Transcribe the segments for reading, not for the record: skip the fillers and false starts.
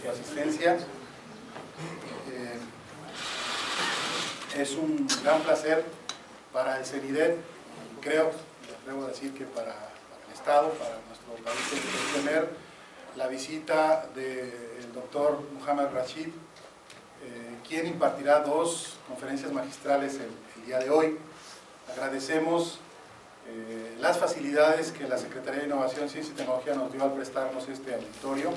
su asistencia. Es un gran placer para el CENIDET, creo, debo decir que para el Estado, para nuestro país, tener la visita del doctor Mohamed Rashid, quien impartirá 2 conferencias magistrales el día de hoy. Agradecemos las facilidades que la Secretaría de Innovación, Ciencia y Tecnología nos dio al prestarnos este auditorio.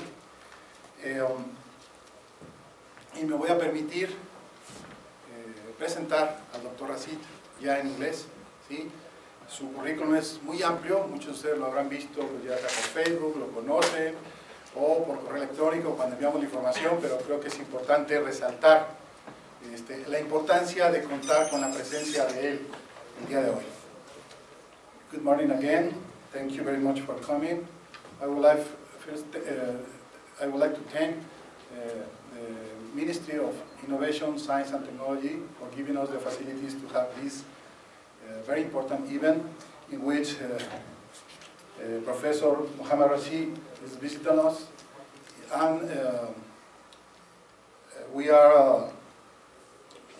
Y me voy a permitir presentar al doctor Rashid ya en inglés, ¿sí? Su currículum es muy amplio, muchos de ustedes lo habrán visto ya sea por Facebook, lo conocen, o por correo electrónico cuando enviamos la información, pero creo que es importante resaltar la importancia de contar con la presencia de él el día de hoy. Good morning again. Thank you very much for coming. I would like to thank the Ministry of Innovation, Science and Technology for giving us the facilities to have this very important event in which Professor Mohamed Rashid is visiting us, and we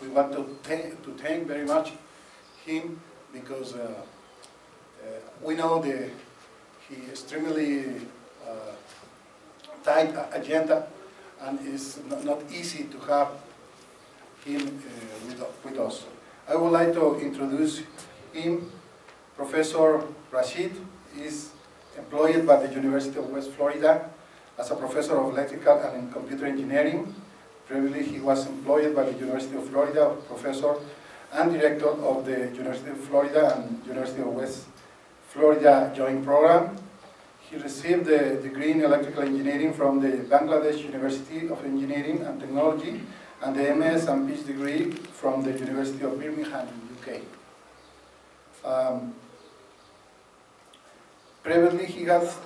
want to thank very much him because we know that he extremely tight agenda, and it's not easy to have him with us. I would like to introduce him. Professor Rashid is employed by the University of West Florida as a professor of electrical and computer engineering. Previously, he was employed by the University of Florida, professor and director of the University of Florida and University of West Florida Joint Program. He received the degree in electrical engineering from the Bangladesh University of Engineering and Technology and the MS and PhD degree from the University of Birmingham in UK. Previously, he has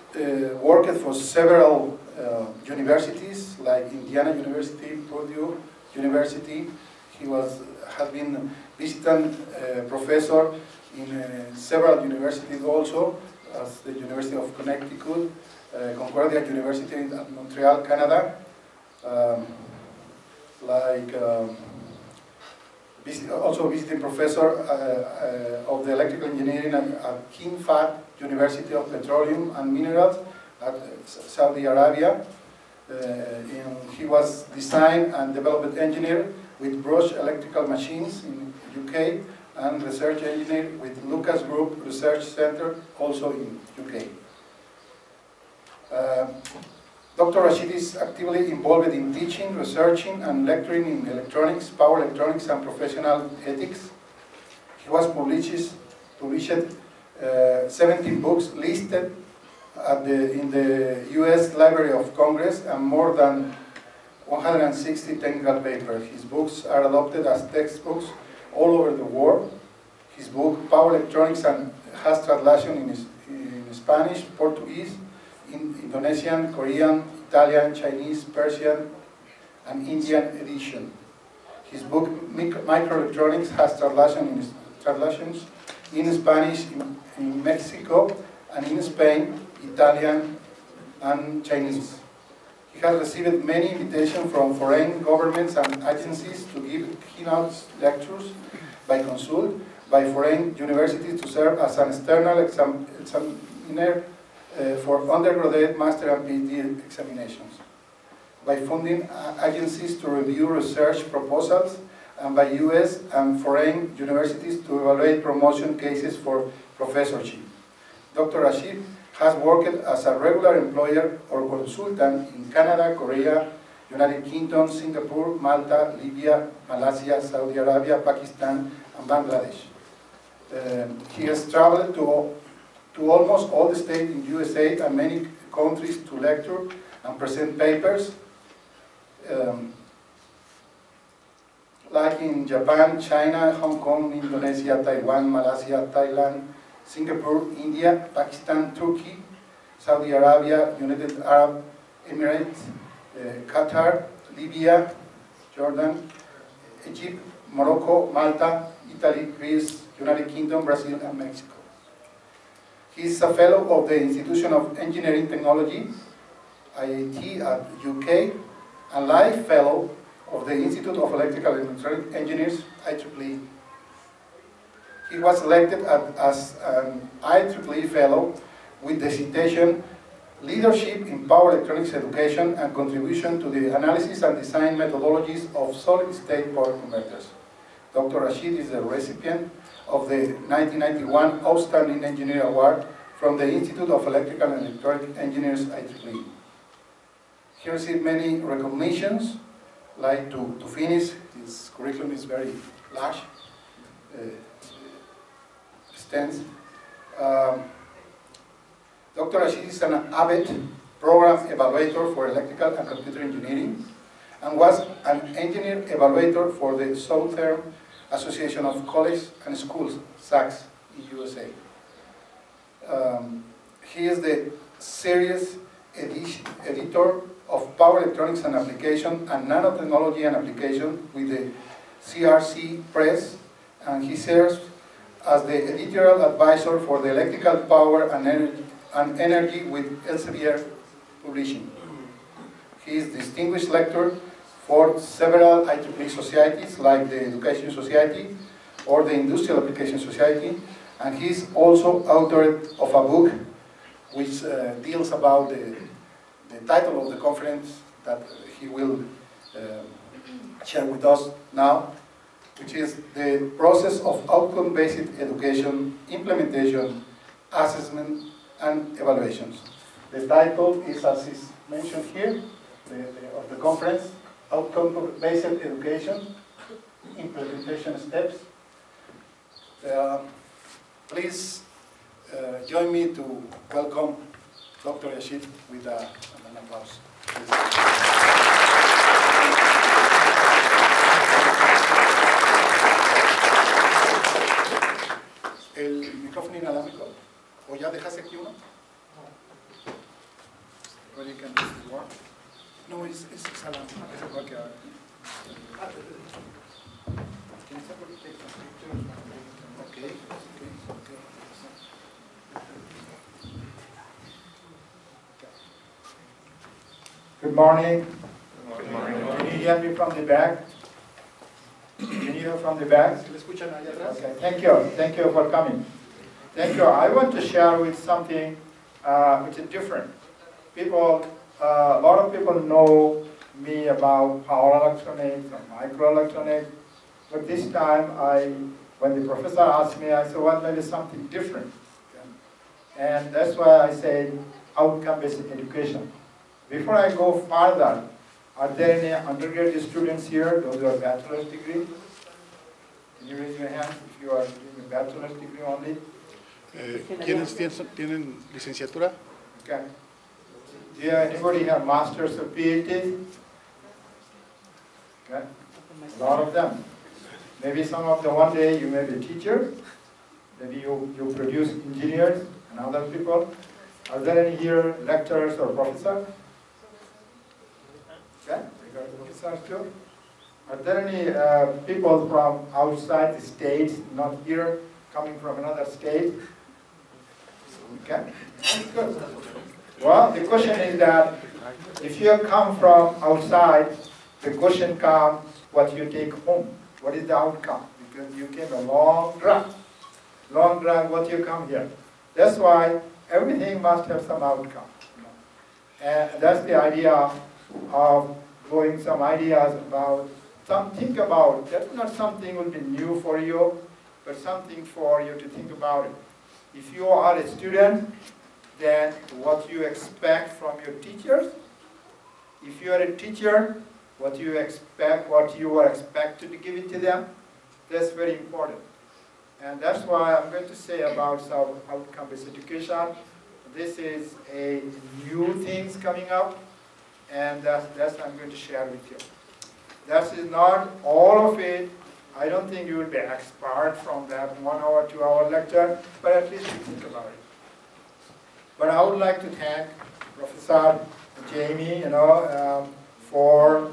worked for several universities like Indiana University, Purdue University. He has been visiting professor in several universities also, as the University of Connecticut, Concordia University in Montreal, Canada, also visiting professor of the electrical engineering at King Fahd University of Petroleum and Minerals at Saudi Arabia. And he was design and development engineer with Brush Electrical Machines in UK, and research engineer with Lucas Group Research Center, also in UK. Dr. Rashid is actively involved in teaching, researching, and lecturing in electronics, power electronics, and professional ethics. He was published 17 books listed in the US Library of Congress, and more than 160 technical papers. His books are adopted as textbooks all over the world. His book, Power Electronics, has translation in Spanish, Portuguese, Indonesian, Korean, Italian, Chinese, Persian, and Indian edition. His book, Microelectronics, has translations in Spanish, in Mexico, and in Spain, Italian, and Chinese. He has received many invitations from foreign governments and agencies to give keynote lectures by consult by foreign universities to serve as an external examiner for undergraduate, master, and PhD examinations, by funding agencies to review research proposals, and by US and foreign universities to evaluate promotion cases for professorship. Dr. Rashid has worked as a regular employer or consultant in Canada, Korea, United Kingdom, Singapore, Malta, Libya, Malaysia, Saudi Arabia, Pakistan, and Bangladesh. He has traveled to almost all the states in USA and many countries to lecture and present papers, like in Japan, China, Hong Kong, Indonesia, Taiwan, Malaysia, Thailand, Singapore, India, Pakistan, Turkey, Saudi Arabia, United Arab Emirates, Qatar, Libya, Jordan, Egypt, Morocco, Malta, Italy, Greece, United Kingdom, Brazil, and Mexico. He is a fellow of the Institution of Engineering Technology, IIT at UK, and Life Fellow of the Institute of Electrical and Electronic Engineers, IEEE. He was elected as an IEEE Fellow with the citation Leadership in Power Electronics Education and Contribution to the Analysis and Design Methodologies of Solid-State Power Converters. Dr. Rashid is the recipient of the 1991 Outstanding Engineer Award from the Institute of Electrical and Electronic Engineers, IEEE. He received many recognitions, like to finish, his curriculum is very large, extensive. Dr. Rashid is an avid program evaluator for electrical and computer engineering and was an engineer evaluator for the Southern Association of Colleges and Schools, SACS, in USA. He is the series editor of Power Electronics and Application and Nanotechnology and Application with the CRC Press, and he serves as the editorial advisor for the Electrical Power and Energy with Elsevier Publishing. He is distinguished lecturer for several IEEE societies like the Education Society or the Industrial Application Society, and he is also author of a book which deals about the title of the conference that he will share with us now, which is the process of outcome-based education, implementation, assessment, and evaluations. The title is, as is mentioned here, of the conference, Outcome-Based Education, Implementation Steps. Please join me to welcome Dr. Rashid with an applause. ¿El micrófono inalámbrico? ¿O ya dejaste aquí uno? Or you can just work? No, it's alámbrico. Es igual que ahora. Okay. Good morning. Good morning. Can you hear me from the back? Can you hear from the back? Okay, thank you. Thank you for coming. Thank you. I want to share with something which is different. People, a lot of people know me about power electronics and microelectronics, but this time when the professor asked me, I said, well, maybe something different. And that's why I said outcome-based education. Before I go further, are there any undergraduate students here, those who are bachelor's degree? Can you raise your hand if you are doing a bachelor's degree only? ¿Quiénes tienen licenciatura? Okay. Do you anybody have masters or PhDs? Okay. A lot of them. Maybe some of them one day you may be teachers. Maybe you produce engineers and other people. Are there any here lecturers or professors? Okay, we got professors too. Are there any people from outside the state, not here, coming from another state? Okay, that's good. Well, the question is that if you come from outside, the question comes, what you take home? What is the outcome? Because you came a long drive, what you come here. That's why everything must have some outcome. And that's the idea of going some ideas about, think about, that's not something will be new for you, but something for you to think about it. If you are a student, then what you expect from your teachers. If you are a teacher, what you are expected to give it to them. That's very important. And that's why I'm going to say about some outcome-based education. This is a new things coming up, and that's I'm going to share with you. That is not all of it. I don't think you will be expert from that 1 hour, 2 hour lecture, but at least you think about it. But I would like to thank Professor Jamie, for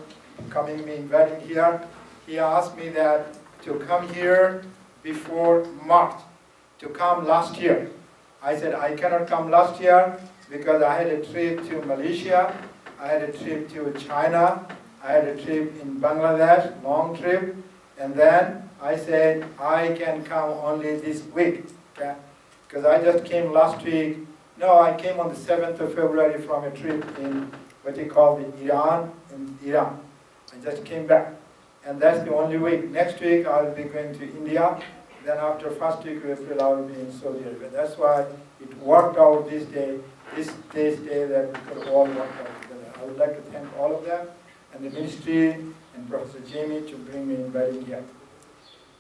coming, me inviting here. He asked me that to come here before March, to come last year. I said I cannot come last year because I had a trip to Malaysia, I had a trip to China, I had a trip in Bangladesh, long trip, and then I said, I can come only this week, okay? Because I just came last week. No, I came on the 7th of February from a trip in what they call the Iran, in Iran. I just came back. And that's the only week. Next week, I'll be going to India. Then after first week of April, I will be in Saudi Arabia. That's why it worked out this day that we could all work out together. I would like to thank all of them, and the ministry, and Professor Jamie to bring me inviting here.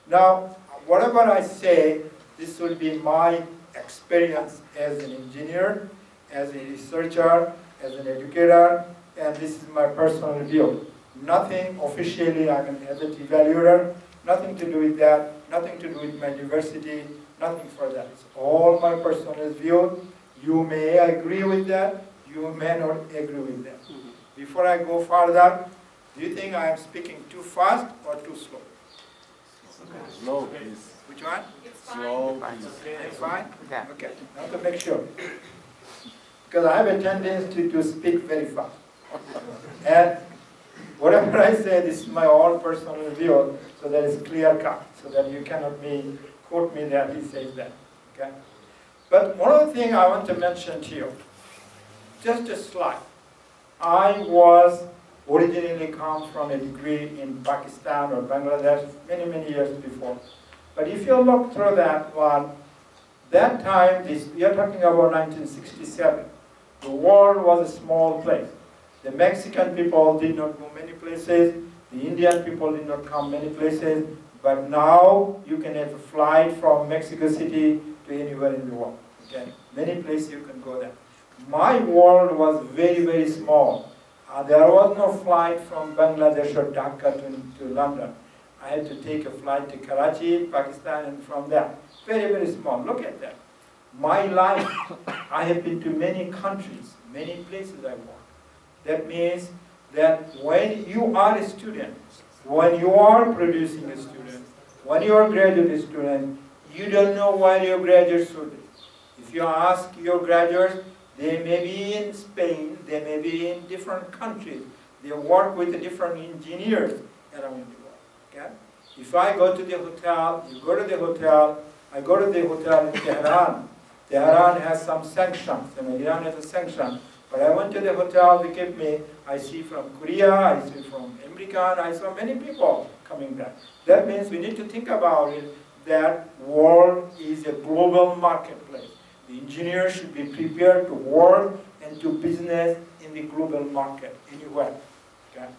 Now, whatever I say, this will be my experience as an engineer, as a researcher, as an educator, and this is my personal view. Nothing officially, I'm an evaluator, nothing to do with that, nothing to do with my university, nothing for that. It's all my personal view. You may agree with that, you may not agree with that. Before I go further, do you think I am speaking too fast or too slow? Slow, please. Which one? It's fine. Slow, please. It's fine? Yeah. Okay, now to make sure. Because I have a tendency to speak very fast. And whatever I say, this is my own personal view, so that is clear cut, so that you cannot quote me that he says that. Okay? But one other thing I want to mention to you, just a slide. I was originally come from a degree in Pakistan or Bangladesh many, many years before. But if you look through that one, that time, we are talking about 1967. The world was a small place. The Mexican people did not go many places. The Indian people did not come many places. But now you can have a flight from Mexico City to anywhere in the world. Okay? Many places you can go there. My world was very, very small. There was no flight from Bangladesh or Dhaka to London. I had to take a flight to Karachi, Pakistan, and from there. Very, very small. Look at that. My life, I have been to many countries, many places I work. That means that when you are a student, when you are producing a student, when you are a graduate student, you don't know where your graduates should be. If you ask your graduates, they may be in Spain, they may be in different countries. They work with different engineers around the world. Okay? If I go to the hotel, you go to the hotel, I go to the hotel in Tehran. Tehran has some sanctions, and Iran has a sanction. But I went to the hotel, they kept me, I see from Korea, I see from America, I saw many people coming there. That means we need to think about it, that world is a global marketplace. The engineers should be prepared to work and do business in the global market, anywhere. Okay?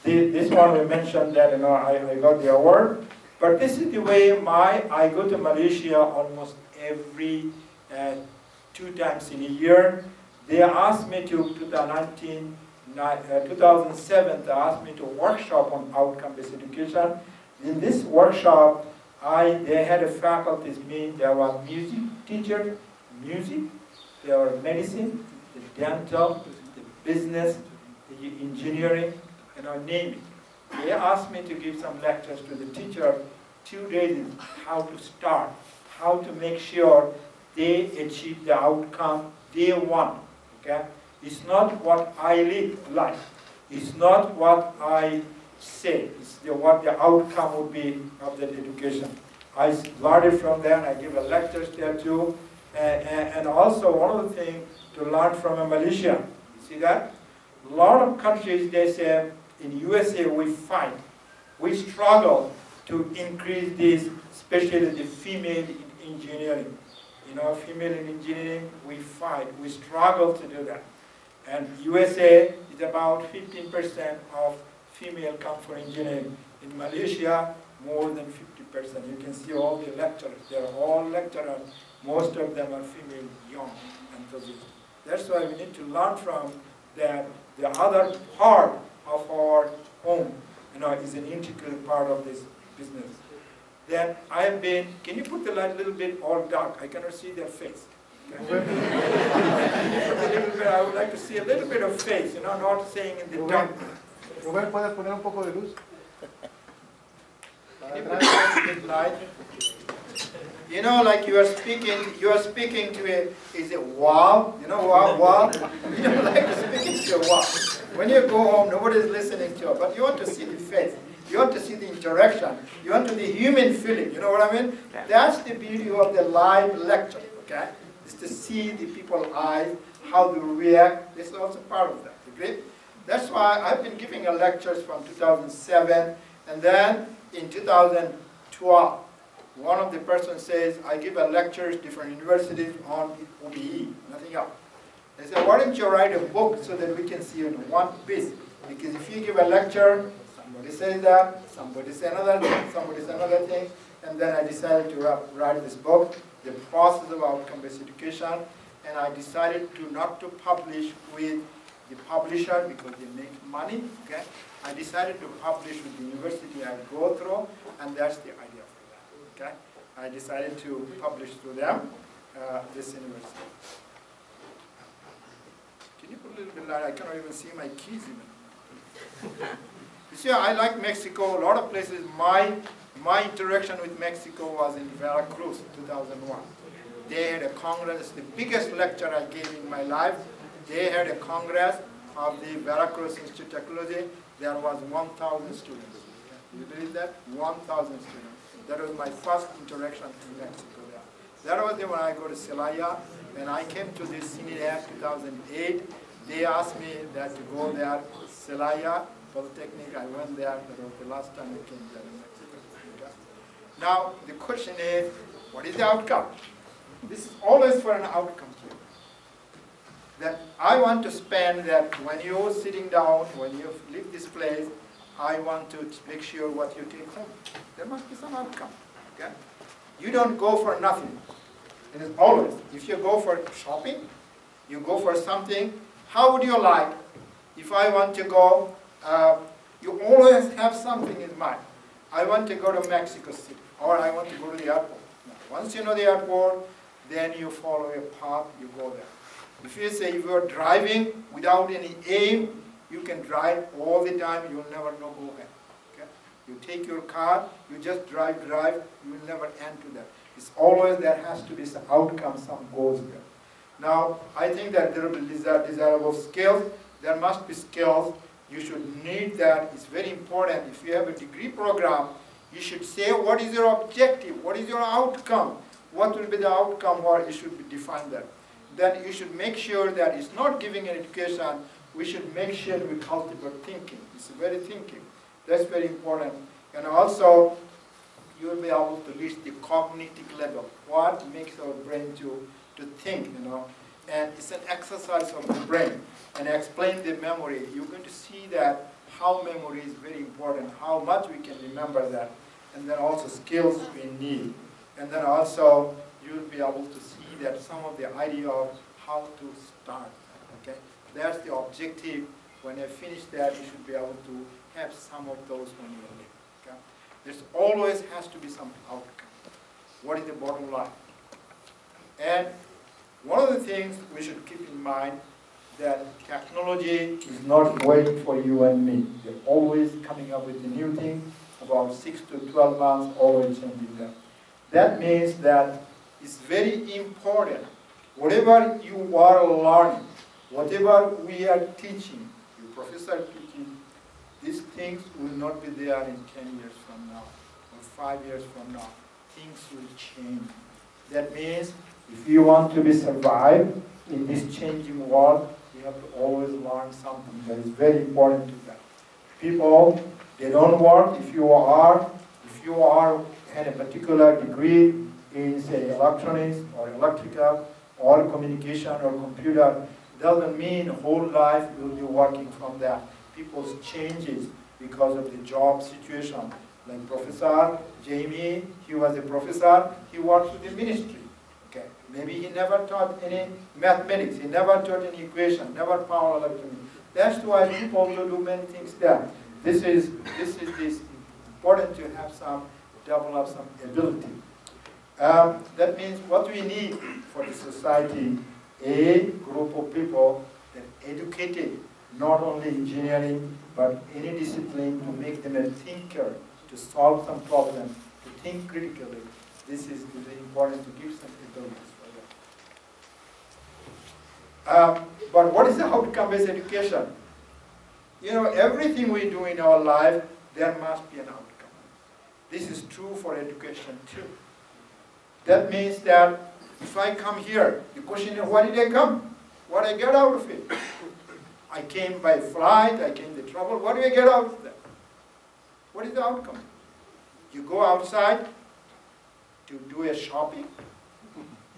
This one we mentioned that I got the award, but this is the way I go to Malaysia almost every 2 times in a year. They asked me to 2007, they asked me to workshop on outcome-based education. In this workshop, they had a faculties mean there were music teachers, there were medicine, the dental, the business, the engineering, name it. They asked me to give some lectures to the teacher, 2 days, how to start, how to make sure they achieve the outcome they want. Okay? It's not what I live like. It's not what I say. It's what the outcome would be of that education. I learned it from them. I give a lectures there too. And also one of the things to learn from Malaysia. See that? A lot of countries, they say, in USA we fight. We struggle to increase this, especially the female in engineering. Female in engineering, we fight. We struggle to do that. And USA is about 15% of female come for engineering. In Malaysia, more than 50%. You can see all the lecturers. They're all lecturers. Most of them are female, young, and positive. That's why we need to learn from that. The other part of our home, is an integral part of this business. Then I have been, can you put the light a little bit all dark? I cannot see their face. Okay? I would like to see a little bit of face, not saying in the dark. Rubén, ¿puedes poner un poco de luz? Can you put a bit light? Like you are speaking to is a wall, wall? Like speaking to a wall. When you go home, nobody's listening to you, but you want to see the face. You want to see the interaction. You want to see the human feeling. You know what I mean? Yeah. That's the beauty of the live lecture, okay? Is to see the people's eyes, how they react. This is also part of that, agree? That's why I've been giving lectures from 2007, and then in 2012, one of the persons says, I give a lectures different universities on OBE, nothing else. They said, why don't you write a book so that we can see it in one piece? Because if you give a lecture, somebody says that, somebody says another thing, somebody says another thing, and then I decided to write this book, The Process of Outcome-Based Education, and I decided to not to publish with the publisher because they make money, okay? I decided to publish with the university I go through, and that's the idea for that, okay? I decided to publish through them, this university. Can you put a little bit light? I cannot even see my keys even. You see, I like Mexico. A lot of places, my interaction with Mexico was in Veracruz, 2001. They had a congress, the biggest lecture I gave in my life. They had a congress of the Veracruz Institute of Technology. There was 1,000 students. You believe that? 1,000 students. That was my first interaction in Mexico there. That was when I go to Celaya, and I came to the CINIDAC 2008. They asked me that to go there, Celaya Polytechnic. I went there. That was the last time I came there in Mexico. Okay? Now, the question is, what is the outcome? This is always for an outcome here. That I want to spend that when you're sitting down, when you leave this place, I want to make sure what you take home. There must be some outcome. Okay? You don't go for nothing. It is always, if you go for shopping, you go for something, how would you like, if I want to go, you always have something in mind. I want to go to Mexico City, or I want to go to the airport. Now, once you know the airport, then you follow a path, you go there. If you say if you're driving without any aim, you can drive all the time, you'll never know go back. Okay? You take your car, you just drive, you will never end to that. It's always there has to be some outcome, some goals there. Now, I think that there will be desirable skills. There must be skills. You should need that. It's very important. If you have a degree program, you should say what is your objective, what is your outcome, what will be the outcome, or you should be define that. Then you should make sure that it's not giving an education. We should make sure we cultivate thinking. It's very thinking. That's very important. And also, you will be able to reach the cognitive level. What makes our brain to think, you know? And it's an exercise of the brain. And I explain the memory. You're going to see that how memory is very important, how much we can remember that. And then also skills we need. And then also, you'll be able to see that some of the idea of how to start, okay? That's the objective. When I finish that, you should be able to have some of those when you leave, okay? There's always has to be some outcome. What is the bottom line? And one of the things we should keep in mind that technology is not waiting for you and me. They're always coming up with a new thing, about 6 to 12 months, always changing them. That means that it's very important, whatever you are learning, whatever we are teaching, your professor teaching, these things will not be there in 10 years from now, or 5 years from now. Things will change. That means if you want to be survive in this changing world, you have to always learn something that is very important to them. People, they don't work if you are at a particular degree in, say, electronics or electrical or communication or computer, doesn't mean whole life will be working from that. People's changes because of the job situation. Like Professor Jamie, he was a professor, he worked with the ministry. Okay. Maybe he never taught any mathematics, he never taught any equation, never power electronics. That's why people will do many things there. This is important to have develop some ability. That means what we need for the society, a group of people that are educated, not only engineering, but any discipline to make them a thinker, to solve some problems, to think critically. This is very important to give some abilities for them. But what is the outcome-based education? You know, everything we do in our life, there must be an outcome. This is true for education too. That means that if I come here, the question is, why did I come? What did I get out of it? I came by flight, I came to travel, what do I get out of that? What is the outcome? You go outside to do a shopping.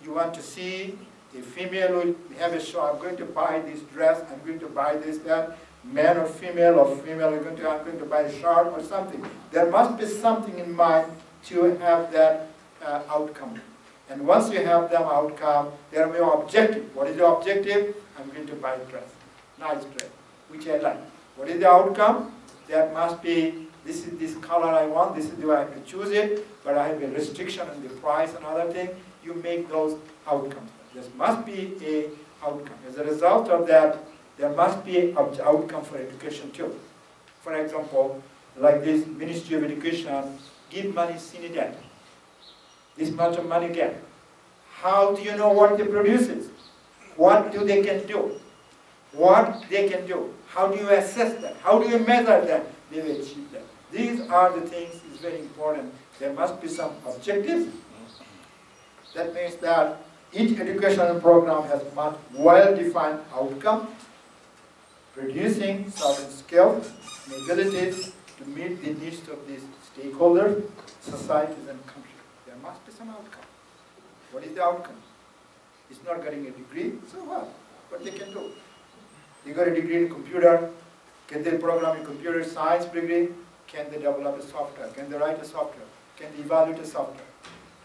You want to see a female will have a show, I'm going to buy this dress, I'm going to buy this, that. Man or female are going to, I'm going to buy a shirt or something. There must be something in mind to have that outcome. And once you have that outcome, there will be an objective. What is the objective? I'm going to buy a dress, nice dress, which I like. What is the outcome? There must be, this is this color I want, this is the way I can choose it, but I have a restriction on the price and other thing. You make those outcomes. There must be an outcome. As a result of that, there must be an outcome for education too. For example, like this Ministry of Education, give money senior debt. This much of money get. How do you know what they produce? What do they can do? What they can do? How do you assess that? How do you measure that they will achieve that? These are the things is very important. There must be some objectives. That means that each educational program has much well-defined outcome, producing certain skills and abilities to meet the needs of these stakeholders, societies, and countries. There must be some outcome. What is the outcome? It's not getting a degree, so what? What they can do? You got a degree in computer, can they program a computer science degree? Can they develop a software? Can they write a software? Can they evaluate a software?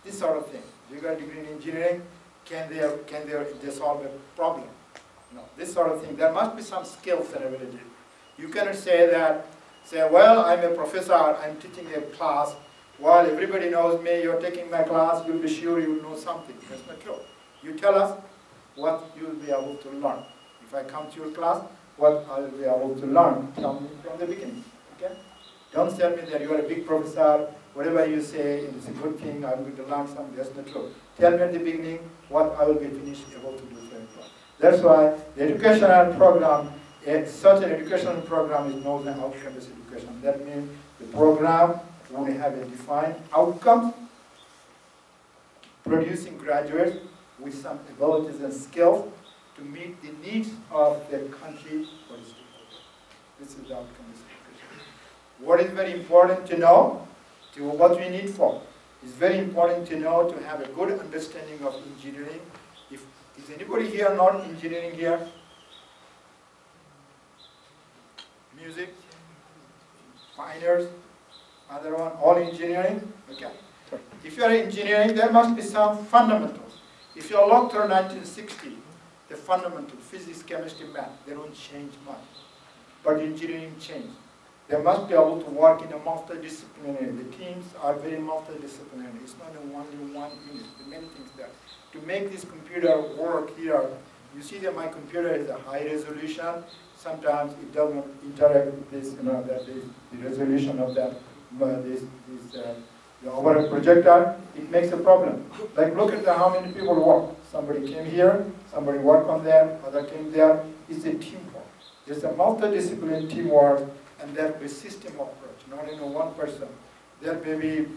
This sort of thing. You got a degree in engineering, can they solve a problem? No, this sort of thing. There must be some skills and ability. You cannot say, well, I'm a professor, I'm teaching a class. While everybody knows me, you're taking my class, you'll be sure you'll know something. That's not true. You tell us what you'll be able to learn. If I come to your class, what I'll be able to learn. Tell me from the beginning. Okay? Don't tell me that you are a big professor, whatever you say, it's a good thing, I'm going to learn something. That's not true. Tell me at the beginning what I will be able to do for you. That's why the educational program, such an educational program is known as outcome-based education. That means the program will have a defined outcome, producing graduates with some abilities and skills to meet the needs of their country or state. This is the outcome-based education. What is very important to know, to what we need for, it's very important to know to have a good understanding of engineering. Is anybody here not engineering here? Music, finers, other one, all engineering? Okay. If you are engineering, there must be some fundamentals. If you look through 1960, the fundamental physics, chemistry, math, they don't change much. But engineering changed. They must be able to work in a multidisciplinary. The teams are very multidisciplinary. It's not only one unit. There are many things there. To make this computer work here, you see that my computer is a high resolution. Sometimes it doesn't interact with this, the resolution of that, the overhead projector. It makes a problem. Like look at how many people work. Somebody came here, somebody worked on that, other came there. It's a teamwork. There's a multidisciplinary teamwork. And there will be system approach, not only one person. There may be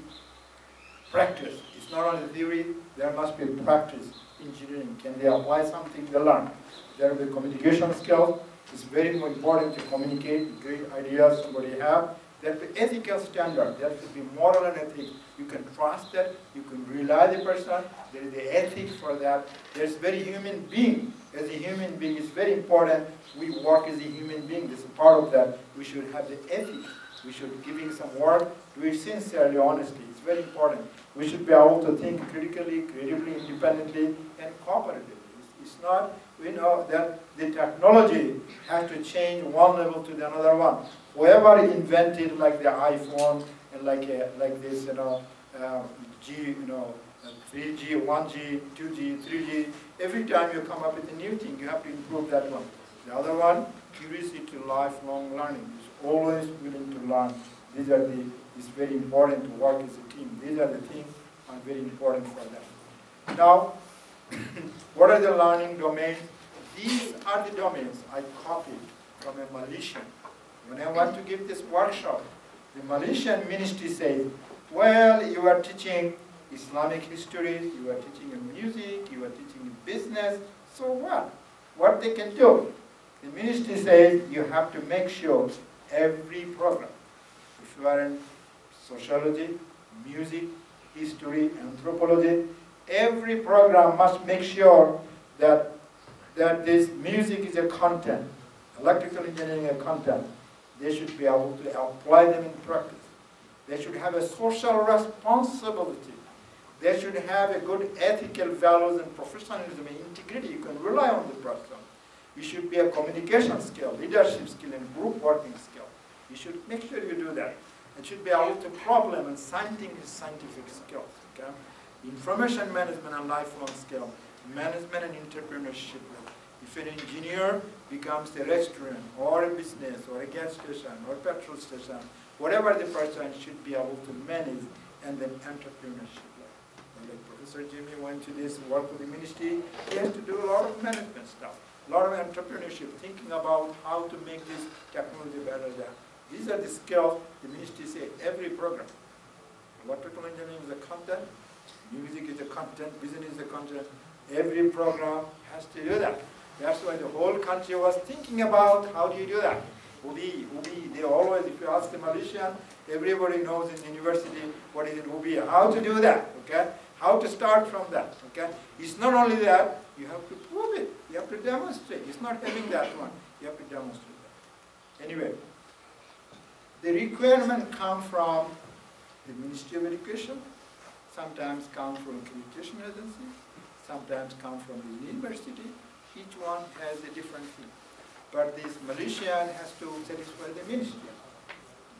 practice. It's not only theory, there must be practice, engineering. Can they apply something they learn? There will be communication skills. It's very important to communicate great ideas somebody have. There will be ethical standard. There should be moral and ethics. You can trust that. You can rely the person. There is the ethics for that. There's very human being. As a human being, it's very important we work as a human being. This is part of that. We should have the ethics. We should giving some work, do it sincerely, honestly. It's very important. We should be able to think critically, creatively, independently, and cooperatively. It's not, we know that the technology has to change one level to the another one. Whoever invented like the iPhone and like this, 3G, 1G, 2G, 3G, every time you come up with a new thing, you have to improve that one. The other one, curiosity to lifelong learning. Is always willing to learn. These are it's very important to work as a team. These are the things are very important for them. Now, what are the learning domains? These are the domains I copied from a Malaysian When I want to give this workshop, the Malaysian ministry says, well, you are teaching Islamic history, you are teaching music, you are teaching business, so what? What they can do? The ministry says you have to make sure every program, if you are in sociology, music, history, anthropology, every program must make sure that this music is a content, electrical engineering a content. They should be able to apply them in practice. They should have a social responsibility. They should have a good ethical values and professionalism and integrity. You can rely on the person. You should be a communication skill, leadership skill, and group working skill. You should make sure you do that. It should be able to problem and scientific skills. Okay? Information management and lifelong skill, management and entrepreneurship. If an engineer becomes a restaurant or a business or a gas station or petrol station, whatever the person should be able to manage, and then entrepreneurship. Like Professor Jimmy went to this work with the ministry, he has to do a lot of management stuff, a lot of entrepreneurship, thinking about how to make this technology better there. These are the skills the ministry say every program. Electrical engineering is a content, music is a content, business is a content. Every program has to do that. That's why the whole country was thinking about how do you do that. Ubi, they always, if you ask the Malaysian, everybody knows in the university what is it Ubi, how to do that, okay? How to start from that, okay? It's not only that, you have to prove it, you have to demonstrate. It's not having that one, you have to demonstrate that. Anyway, the requirement come from the Ministry of Education, sometimes come from accreditation agency, sometimes come from the university. Each one has a different thing. But this Malaysian has to satisfy the ministry.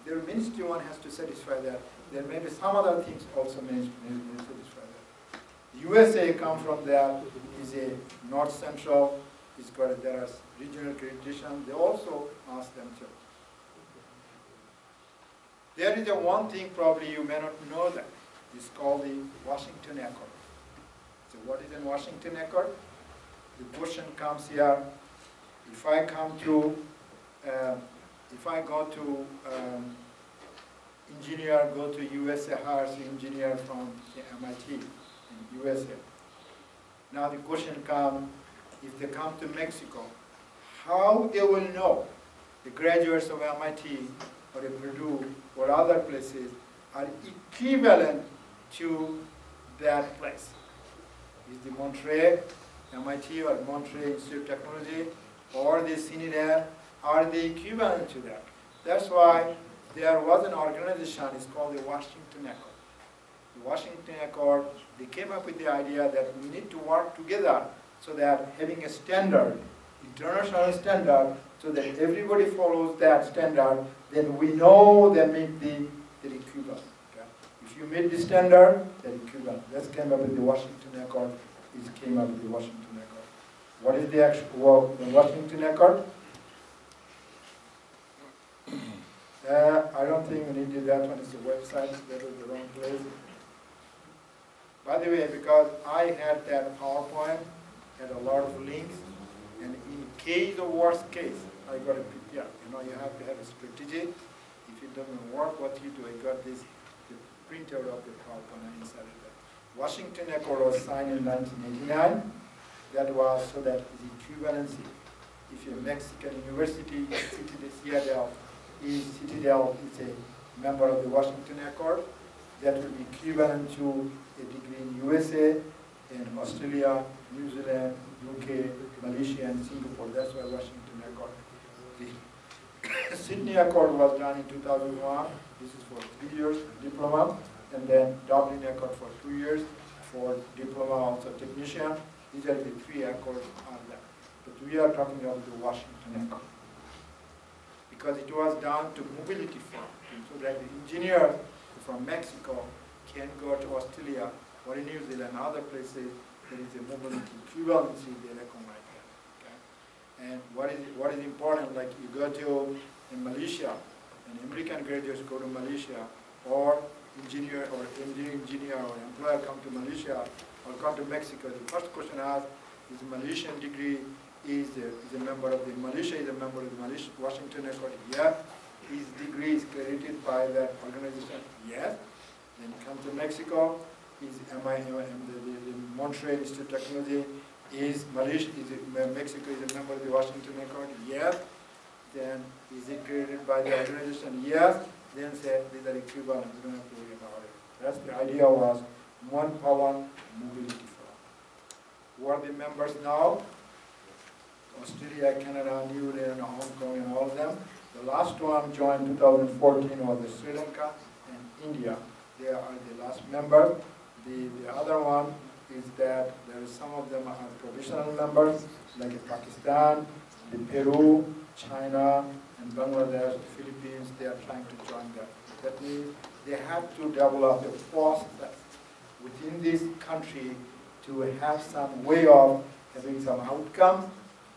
The ministry one has to satisfy that. There may be some other things also may satisfy that. The USA come from there, is a north central, it's got there are regional accreditation, they also ask them to. There is a one thing probably you may not know that. It's called the Washington Accord. So what is in Washington Accord? The question comes here. If I come to, if I go to engineer, go to USA, hires an engineer from MIT in USA. Now the question comes, if they come to Mexico, how they will know the graduates of MIT or Purdue or other places are equivalent to that place? Is the Montreal, MIT or Montreal Institute of Technology or the CNIDA, are they equivalent to that? That's why there was an organization, it's called the Washington Accord. The Washington Accord, they came up with the idea that we need to work together so that having a standard, international standard, so that everybody follows that standard, then we know they meet the equivalent. Okay? If you meet the standard, then equivalent. Let's came up with the Washington Accord. It came up with the Washington Accord. What is the actual the Washington Accord? I don't think we needed that one. It's a website. That was the wrong place. By the way, because I had that PowerPoint, had a lot of links, and in case of worst case, I got a PPR. You know, you have to have a strategy. If it doesn't work, what you do? I got this the printout of the PowerPoint and inside of that. Washington Accord was signed in 1989. That was so that the equivalency. If you're a Mexican university, Citadel is a member of the Washington Accord, that will be equivalent to a degree in USA, in Australia, New Zealand, UK, Malaysia, and Singapore. That's why Washington Accord. The Sydney Accord was done in 2001. This is for 3 years, diploma, and then Dublin Accord for 2 years, for diploma, also technician. These are the 3 accords on that. But we are talking about the Washington Accord. Because it was done to mobility fund, so that the engineer from Mexico can go to Australia or in New Zealand and other places. There is a mobility equivalency they recognize that. Okay? And what is important, like you go to in Malaysia, an American graduates go to Malaysia, or engineer or engineer or employer come to Malaysia or come to Mexico. The first question asked is a Malaysian degree is a member of the militia, is a member of the militia, Washington Accord, yes. His degree is credited by that organization, yes. Then come to Mexico, is the Montreal Institute of Technology, is Malaysia, Mexico is a member of the Washington Accord, yes. Then is it credited by the organization, yes. Then say these are equivalent, we don't have to worry about it. That's the idea was one power mobility forum. Who are the members now? Australia, Canada, New Zealand, Hong Kong, and all of them. The last one joined 2014 was the Sri Lanka and India. They are the last members. The other one is that there is some of them are provisional members, like Pakistan, the Peru, China, and Bangladesh, the Philippines. They are trying to join them. That means they have to develop a process within this country to have some way of having some outcome,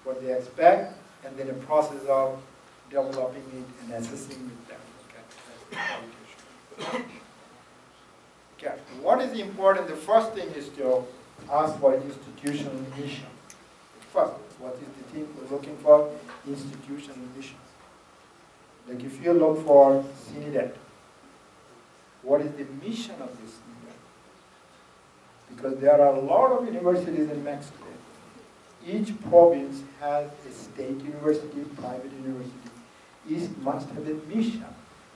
what they expect, and then a process of developing it and assessing with them. Okay. Okay. What is important? The first thing is to ask for institutional mission. First, what is the thing we're looking for? Institutional mission. Like if you look for CNIDAT, what is the mission of this CNIDAT? Because there are a lot of universities in Mexico. Each province has a state university, private university. Each must have a mission.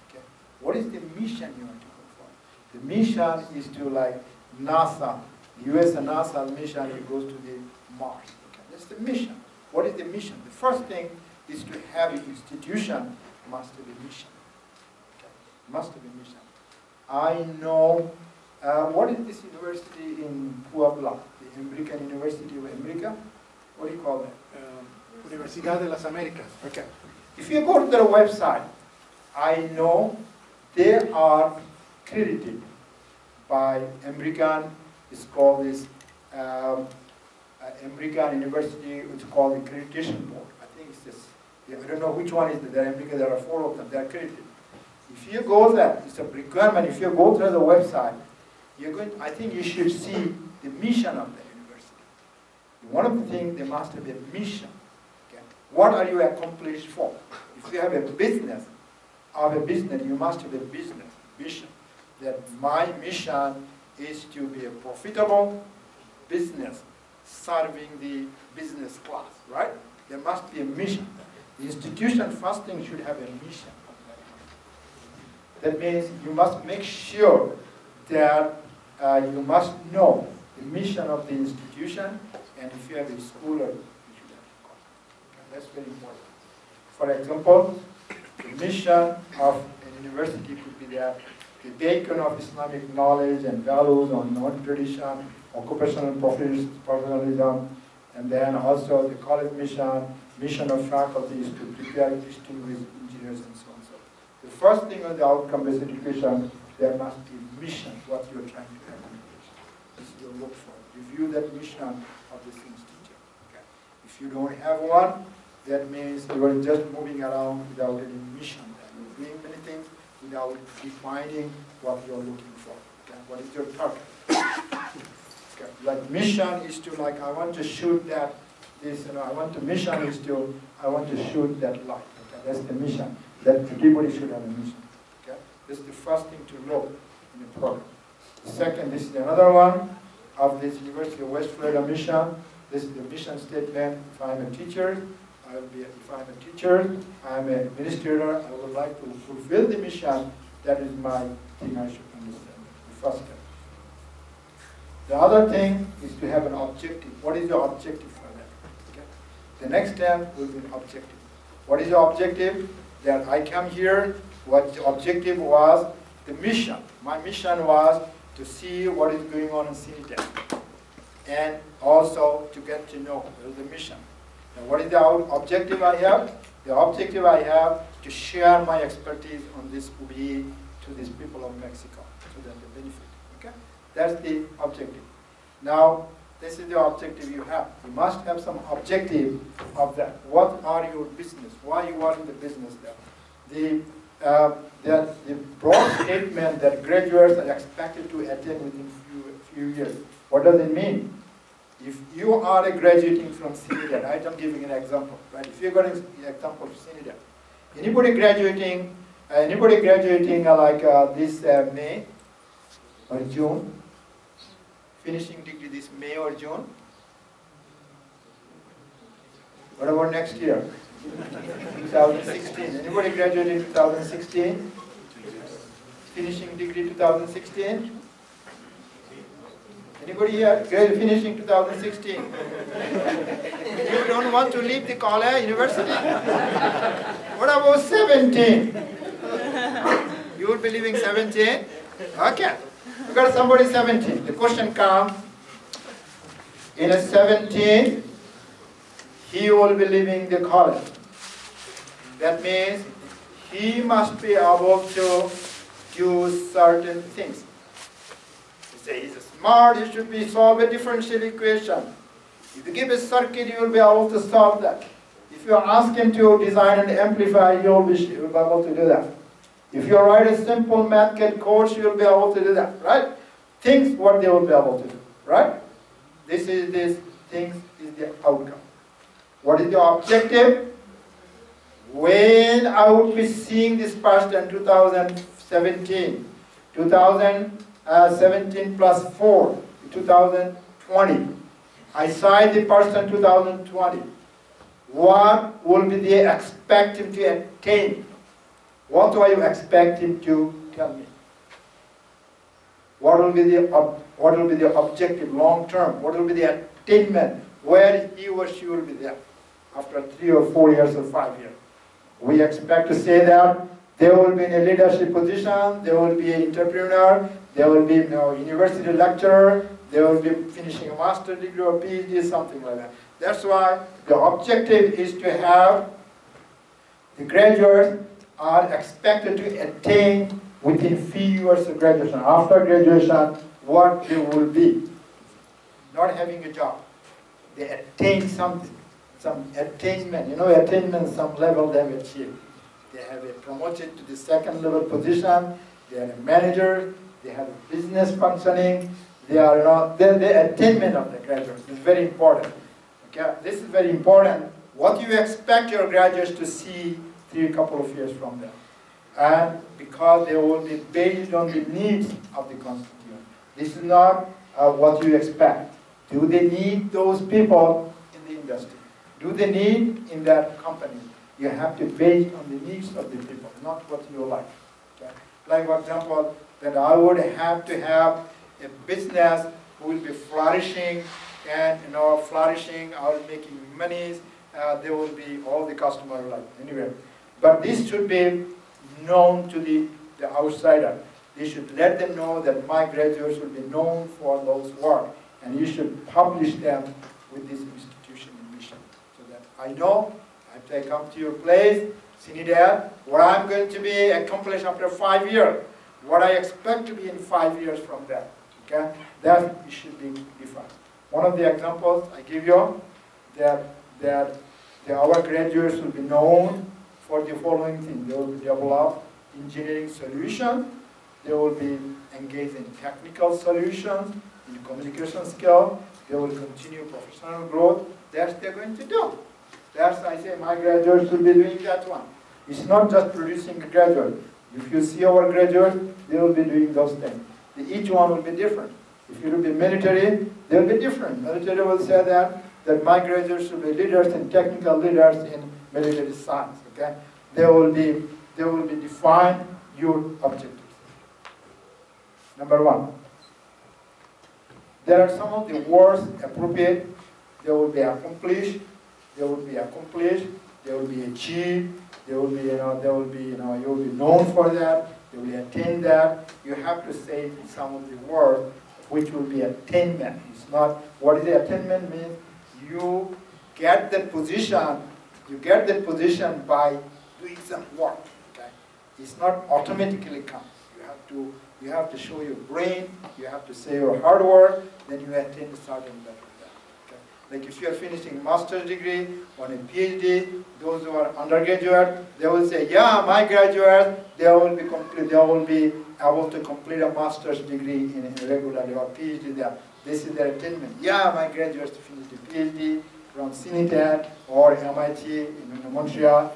Okay. What is the mission you want to go for? The mission is to like NASA, the US and NASA mission, it goes to the Mars. Okay. That's the mission. What is the mission? The first thing is to have an institution must have a mission. Okay. Must have a mission. I know, what is this university in Puebla? The American University of America? What do you call that? Universidad de las Américas. Okay. If you go to their website, I know they are credited by American, it's called this American University, it's called the Accreditation Board. I think it's this, I don't know which one is it. There are American, there are 4 of them, they are credited. If you go there, it's a requirement, if you go to the website, you're going, I think you should see the mission of the university. One of the things, they must have a mission. Okay? What are you accomplished for? If you have a business, you must have a business mission. That my mission is to be a profitable business serving the business class, right? There must be a mission. The institution first thing should have a mission. That means you must make sure that you must know the mission of the institution, and if you have a school, you should have a college. Okay, that's very important. For example, the mission of a university could be that the beacon of Islamic knowledge and values on non-tradition, occupational professionalism, and then also the college mission of faculty is to prepare distinguished engineers and so on. So the first thing on the outcome-based education, there must be a mission, what you're trying to accomplish. This is your look for. Review that mission of this institute. Okay. If you don't have one, that means you are just moving around without any mission. You're doing many things without defining what you're looking for. Okay. What is your target? Okay. Like mission is to like, I want to shoot that, this, I want to mission is to, I want to shoot that light. Okay. That's the mission. That everybody should have a mission. Okay. This is the first thing to look in the program. Second, this is another one of this University of West Florida mission. This is the mission statement. If I'm a teacher, I will be, if I'm a teacher, I'm an administrator, I would like to fulfill the mission. That is my thing I should understand. The first step. The other thing is to have an objective. What is your objective for that? Okay. The next step will be an objective. What is your objective? That I come here, what the objective was, the mission. My mission was to see what is going on in CNITEC. And also to get to know the mission. And what is the objective I have? The objective I have to share my expertise on this OBE to these people of Mexico so that they benefit. Okay? That's the objective. Now, this is the objective you have. You must have some objective of that. What are your business? Why you are in the business there? The broad statement that graduates are expected to attend within few years. What does it mean? If you are graduating from senior, right? I'm giving an example, right? If you're going to example of senior, anybody graduating this May or June, finishing degree this May or June. What about next year? 2016. Anybody graduating 2016? Finishing degree 2016? Anybody here finishing 2016? You don't want to leave the college, university? What about 17? You would be leaving 17? Okay. You got somebody 17. The question comes, in a 17, he will be leaving the college. That means he must be able to do certain things. You say he's smart, he should be solve a differential equation. If you give a circuit, you will be able to solve that. If you ask him to design an amplifier, you will be able to do that. If you write a simple math course, you will be able to do that, right? Things what they will be able to do, right? This things is the outcome. What is the objective? When I would be seeing this person in 2017, 2017 plus 4, 2020. I saw the person 2020. What will be the expect him to attain? What do I expect him to tell me? What will be the objective long term? What will be the attainment? Where he or she will be there after 3 or 4 years or 5 years? We expect to say that they will be in a leadership position, they will be an entrepreneur, they will be university lecturer, they will be finishing a master's degree or PhD, something like that. That's why the objective is to have the graduates are expected to attain within few years of graduation. After graduation, what they will be. Not having a job. They attain something, some attainment. Attainment, some level they have achieved. They have been promoted to the second level position. They are a manager. They have a business functioning. They are the attainment of the graduates is very important. Okay, this is very important. What you expect your graduates to see a couple of years from them, and because they will be based on the needs of the constituent. This is not what you expect. Do they need those people in the industry? Do they need in that company? You have to base on the needs of the people, not what you like. Okay? Like, for example, that I would have to have a business who will be flourishing and flourishing or making monies. There will be all the customers like anyway. But this should be known to the outsider. They should let them know that my graduates will be known for those work, and you should publish them with this institution and mission, so that I know after I come to your place, Sinidad, what I'm going to be accomplished after 5 years, what I expect to be in 5 years from that. Okay, that should be defined. One of the examples I give you that our graduates will be known for the following thing. They will develop engineering solutions. They will be engaged in technical solutions, in communication skill. They will continue professional growth. That's what they're going to do. That's, I say, my graduates will be doing that one. It's not just producing a graduate. If you see our graduates, they will be doing those things. Each one will be different. If you will be military, they will be different. Military will say that my graduates should be leaders and technical leaders in military science. Okay, they will be define your objectives. Number one, there are some of the words appropriate. They will be accomplished. They will be accomplished. They will be achieved. They will be, you will be known for that. They will attain that. You have to say some of the words which will be attainment. It's not, what is the attainment means? You get that position, by doing some work. Okay? It's not automatically come. You have to show your brain, you have to say your hard work, then you attain a certain level. Okay? Like if you are finishing a master's degree or a PhD, those who are undergraduate, they will say, yeah, my graduates, they will be able to complete a master's degree in regularly or PhD there. This is their attainment. Yeah, my graduates finished a PhD from CNITAD or MIT in Montreal,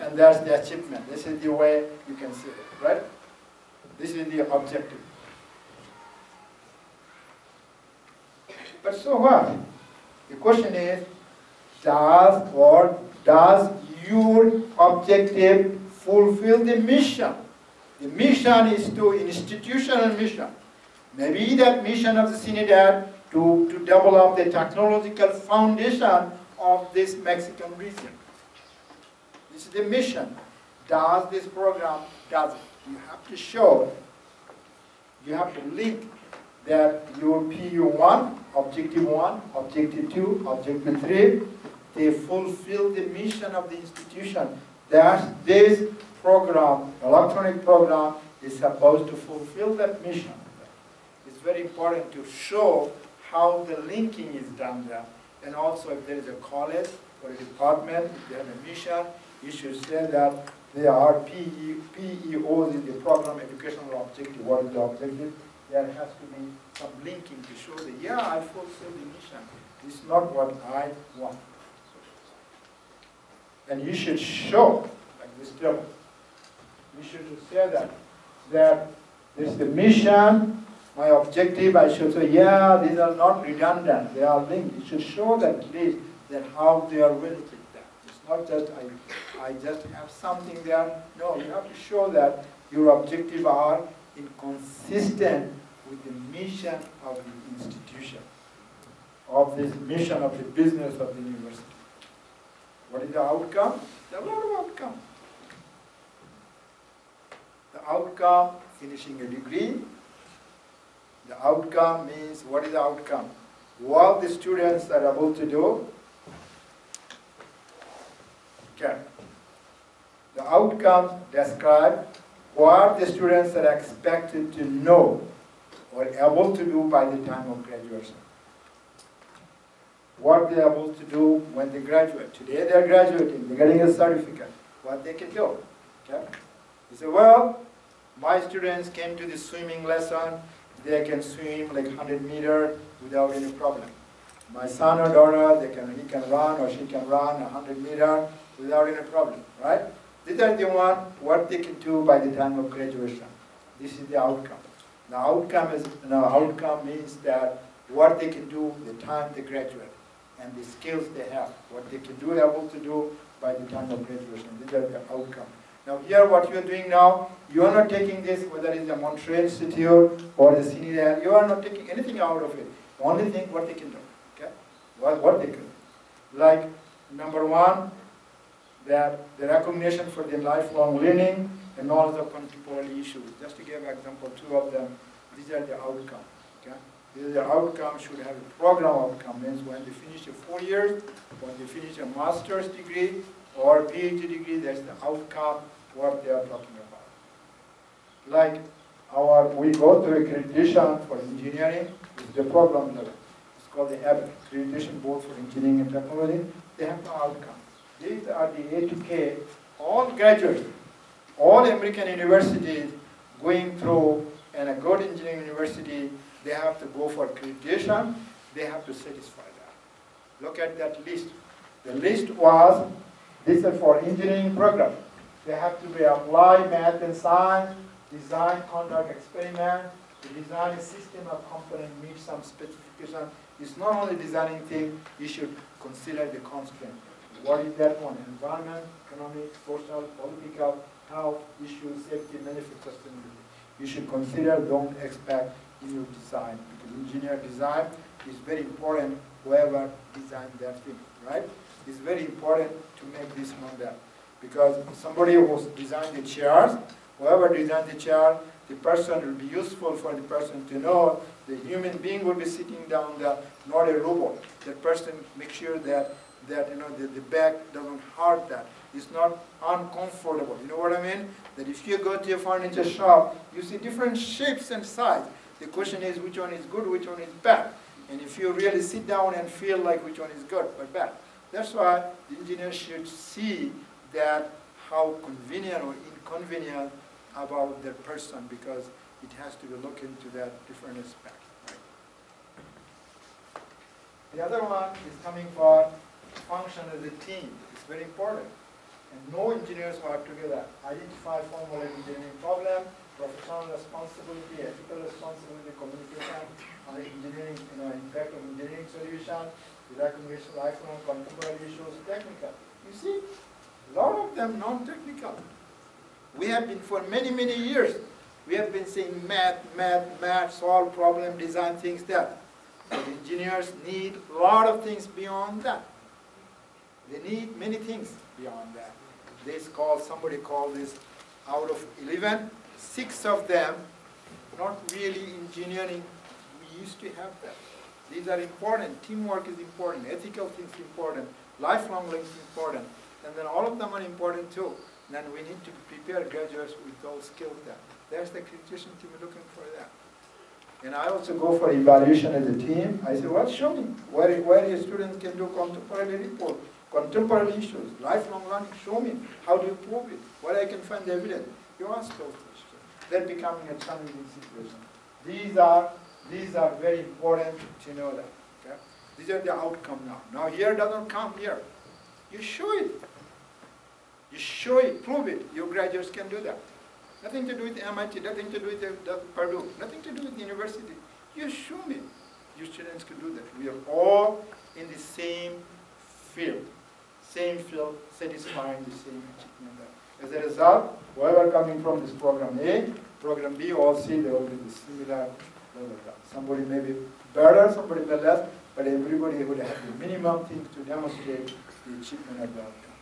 and that's the achievement. This is the way you can see it, right? This is the objective. But so what? The question is, does your objective fulfill the mission? The mission is to institutional mission. Maybe that mission of the CNIDAD to develop the technological foundation of this Mexican region. This is the mission. Does this program, does it? You have to show, you have to link that your PU1, objective 1, objective 2, objective 3, they fulfill the mission of the institution. That this program, electronic program, is supposed to fulfill that mission. It's very important to show how the linking is done there. And also if there is a college or a department, if they have a mission, you should say that there are PEOs in the program educational objective. What is the objective? There has to be some linking to show that, yeah, I fulfilled the mission. This is not what I want. And you should show, like this table, you should say that this is the mission, my objective, I should say, yeah, these are not redundant, they are linked. You should show that at least that how they are related there. It's not just I just have something there. No, you have to show that your objectives are inconsistent with the mission of the institution, of this mission of the business of the university. What is the outcome? There are a lot of outcomes. The outcome, finishing a degree. The outcome means, what is the outcome? What the students are able to do. Okay. The outcome describe what the students are expected to know or able to do by the time of graduation. What they're able to do when they graduate. Today they're graduating, they're getting a certificate. What they can do. Okay? You say, well, my students came to the swimming lesson, they can swim like 100 meters without any problem. My son or daughter, he can run or she can run 100 meters without any problem, right? These are the one, what they can do by the time of graduation. This is the outcome. The outcome means that what they can do the time they graduate and the skills they have, what they can do, able to do by the time of graduation. These are the outcome. Now here what you're doing now, you are not taking this, whether it's the Montreal Institute or the CNIDAD, you are not taking anything out of it. Only thing what they can do, okay? What they can do. Like, number one, that the recognition for the lifelong learning and knowledge of contemporary issues. Just to give an example, two of them, these are the outcome, okay? The outcome should have a program outcome, means when they finish 4 years, when they finish a master's degree or PhD degree, that's the outcome what they are talking about. Like we go to accreditation for engineering, it's the program level. It's called the ABET, Accreditation Board for Engineering and Technology. They have no outcome. These are the A to K, all graduates, all American universities going through, and a good engineering university, they have to go for accreditation, they have to satisfy that. Look at that list. The list was, this is for engineering program. They have to be applied math and science, design, conduct experiment, design a system of component, meet some specification. It's not only designing thing, you should consider the constraint. What is that one? Environment, economic, social, political, health, issues, safety, benefit, sustainability. You should consider, don't expect in your design. Because engineer design is very important, whoever designed that thing, right? It's very important to make this known there. Because somebody who designed the chairs, whoever designed the chair, the person will be useful for the person to know the human being will be sitting down there, not a robot. That person make sure that the back doesn't hurt that. It's not uncomfortable. You know what I mean? That if you go to a furniture shop, you see different shapes and sizes. The question is which one is good, which one is bad. And if you really sit down and feel like which one is good or bad. That's why the engineer should see that how convenient or inconvenient about that person, because it has to be looked into that different aspect. Right? The other one is coming for function as a team. It's very important. And no engineers work together. Identify formal engineering problem, professional responsibility, ethical responsibility, communication, engineering, impact of engineering solution, recognition, lifelong contemporary issues, technical. You see, a lot of them non-technical. We have been for many, many years, we have been saying math, solve problem, design things that. But engineers need a lot of things beyond that. They need many things beyond that. Somebody called this out of 11, 6 of them, not really engineering. We used to have that. These are important. Teamwork is important. Ethical things important. Lifelong learning is important. And then all of them are important too. Then we need to prepare graduates with those skills there. There's the accreditation team looking for that. And I also go for evaluation as a team. I say, well, show me where your students can do contemporary report, contemporary issues, lifelong learning. Show me how do you prove it, where I can find the evidence. You ask those questions. They're becoming a challenging situation. These are very important to know that. Okay? These are the outcome now. Now here doesn't come here. You show it. You show it, prove it. Your graduates can do that. Nothing to do with MIT, nothing to do with Purdue, nothing to do with the university. You show me. Your students can do that. We are all in the same field, satisfying the same achievement. As a result, whoever coming from this program A, program B, all C, they will be the similar level. Somebody may be better, somebody may less, but everybody would have the minimum things to demonstrate the achievement of the outcome.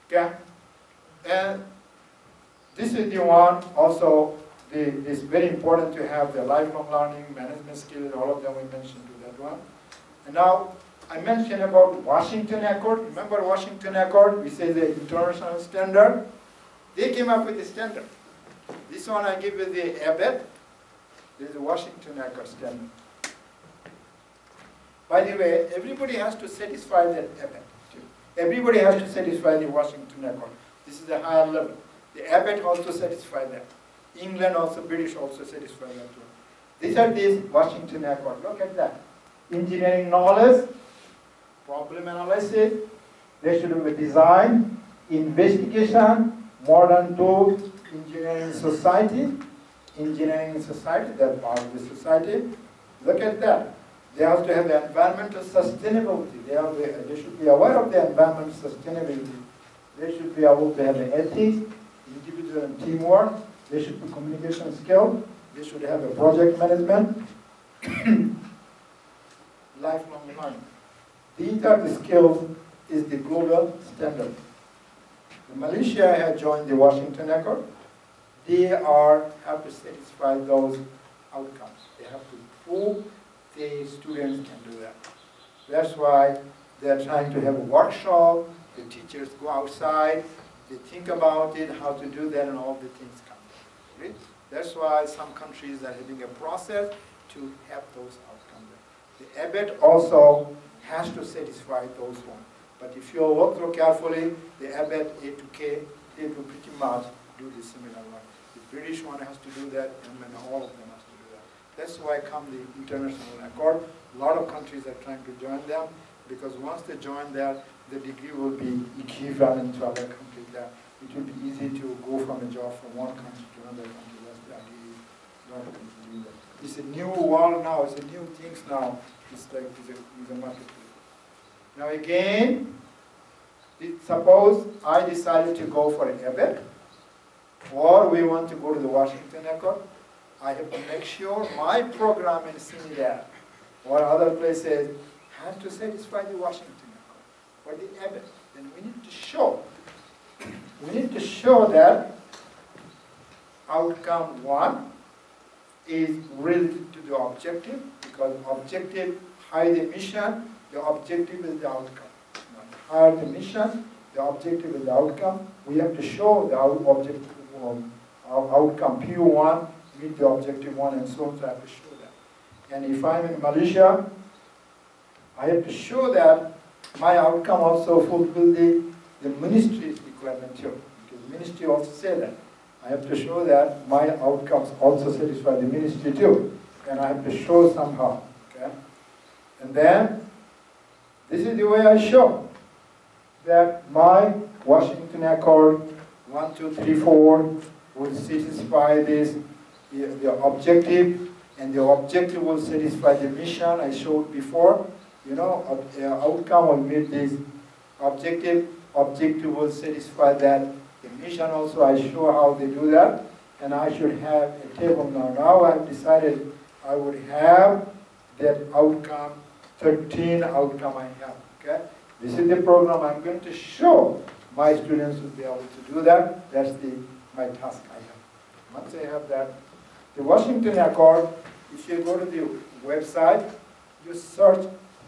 Okay? And this is the one also, it's very important to have the lifelong learning, management skills, all of them we mentioned to that one. And now, I mentioned about Washington Accord. Remember Washington Accord? We say the international standard. They came up with the standard. This one I give you the ABET. This is the Washington Accord standard. By the way, everybody has to satisfy that ABET. Everybody has to satisfy the Washington Accord. This is a higher level. The ABET also satisfy that. England also, British also satisfy that one. These are these Washington Accord. Look at that. Engineering knowledge, problem analysis, there should be design, investigation, modern tools, engineering society, that part of the society. Look at that. They have to have the environmental sustainability. They should be aware of the environmental sustainability. They should be able to have the ethics, individual and teamwork. They should be communication skills. They should have a project management. Lifelong learning. These are the skills, is the global standard. Malaysia has joined the Washington Accord. They have to satisfy those outcomes. They have to prove the students can do that. That's why they're trying to have a workshop, the teachers go outside, they think about it, how to do that, and all the things come. Right? That's why some countries are having a process to have those outcomes. The ABET also has to satisfy those ones. But if you look through carefully, the ABET A to K, they do pretty much do the similar one. The British one has to do that, and then all of them has to do that. That's why come the international accord. A lot of countries are trying to join them, because once they join that, the degree will be equivalent to other countries. That it will be easy to go from a job from one country to another country. That's the idea. A lot of countries do that. It's a new world now. It's a new things now. It's like it's a marketplace. Now again, suppose I decided to go for an ABET, or we want to go to the Washington Accord. I have to make sure my program in Sinidad or other places has to satisfy the Washington Accord or the ABET. Then we need to show. We need to show that outcome 1 is related to the objective, because objective high the mission, the objective is the outcome. Higher the mission, the objective is the outcome. We have to show the objective outcome P1 meet the objective 1, and so on. So I have to show that. And if I'm in Malaysia, I have to show that my outcome also fulfill the ministry's requirement too. Because the ministry also say that. I have to show that my outcomes also satisfy the ministry too. And I have to show somehow. Okay? And then, this is the way I show that my Washington Accord 1, 2, 3, 4 will satisfy this, the objective, and the objective will satisfy the mission I showed before. You know, outcome will meet this objective, objective will satisfy that. The mission also, I show how they do that, and I should have a table now. Now I've decided I would have that outcome, 13 outcome I have, okay? This is the program I'm going to show my students will be able to do that. That's my task I have. Once I have that, the Washington Accord, if you go to the website, you search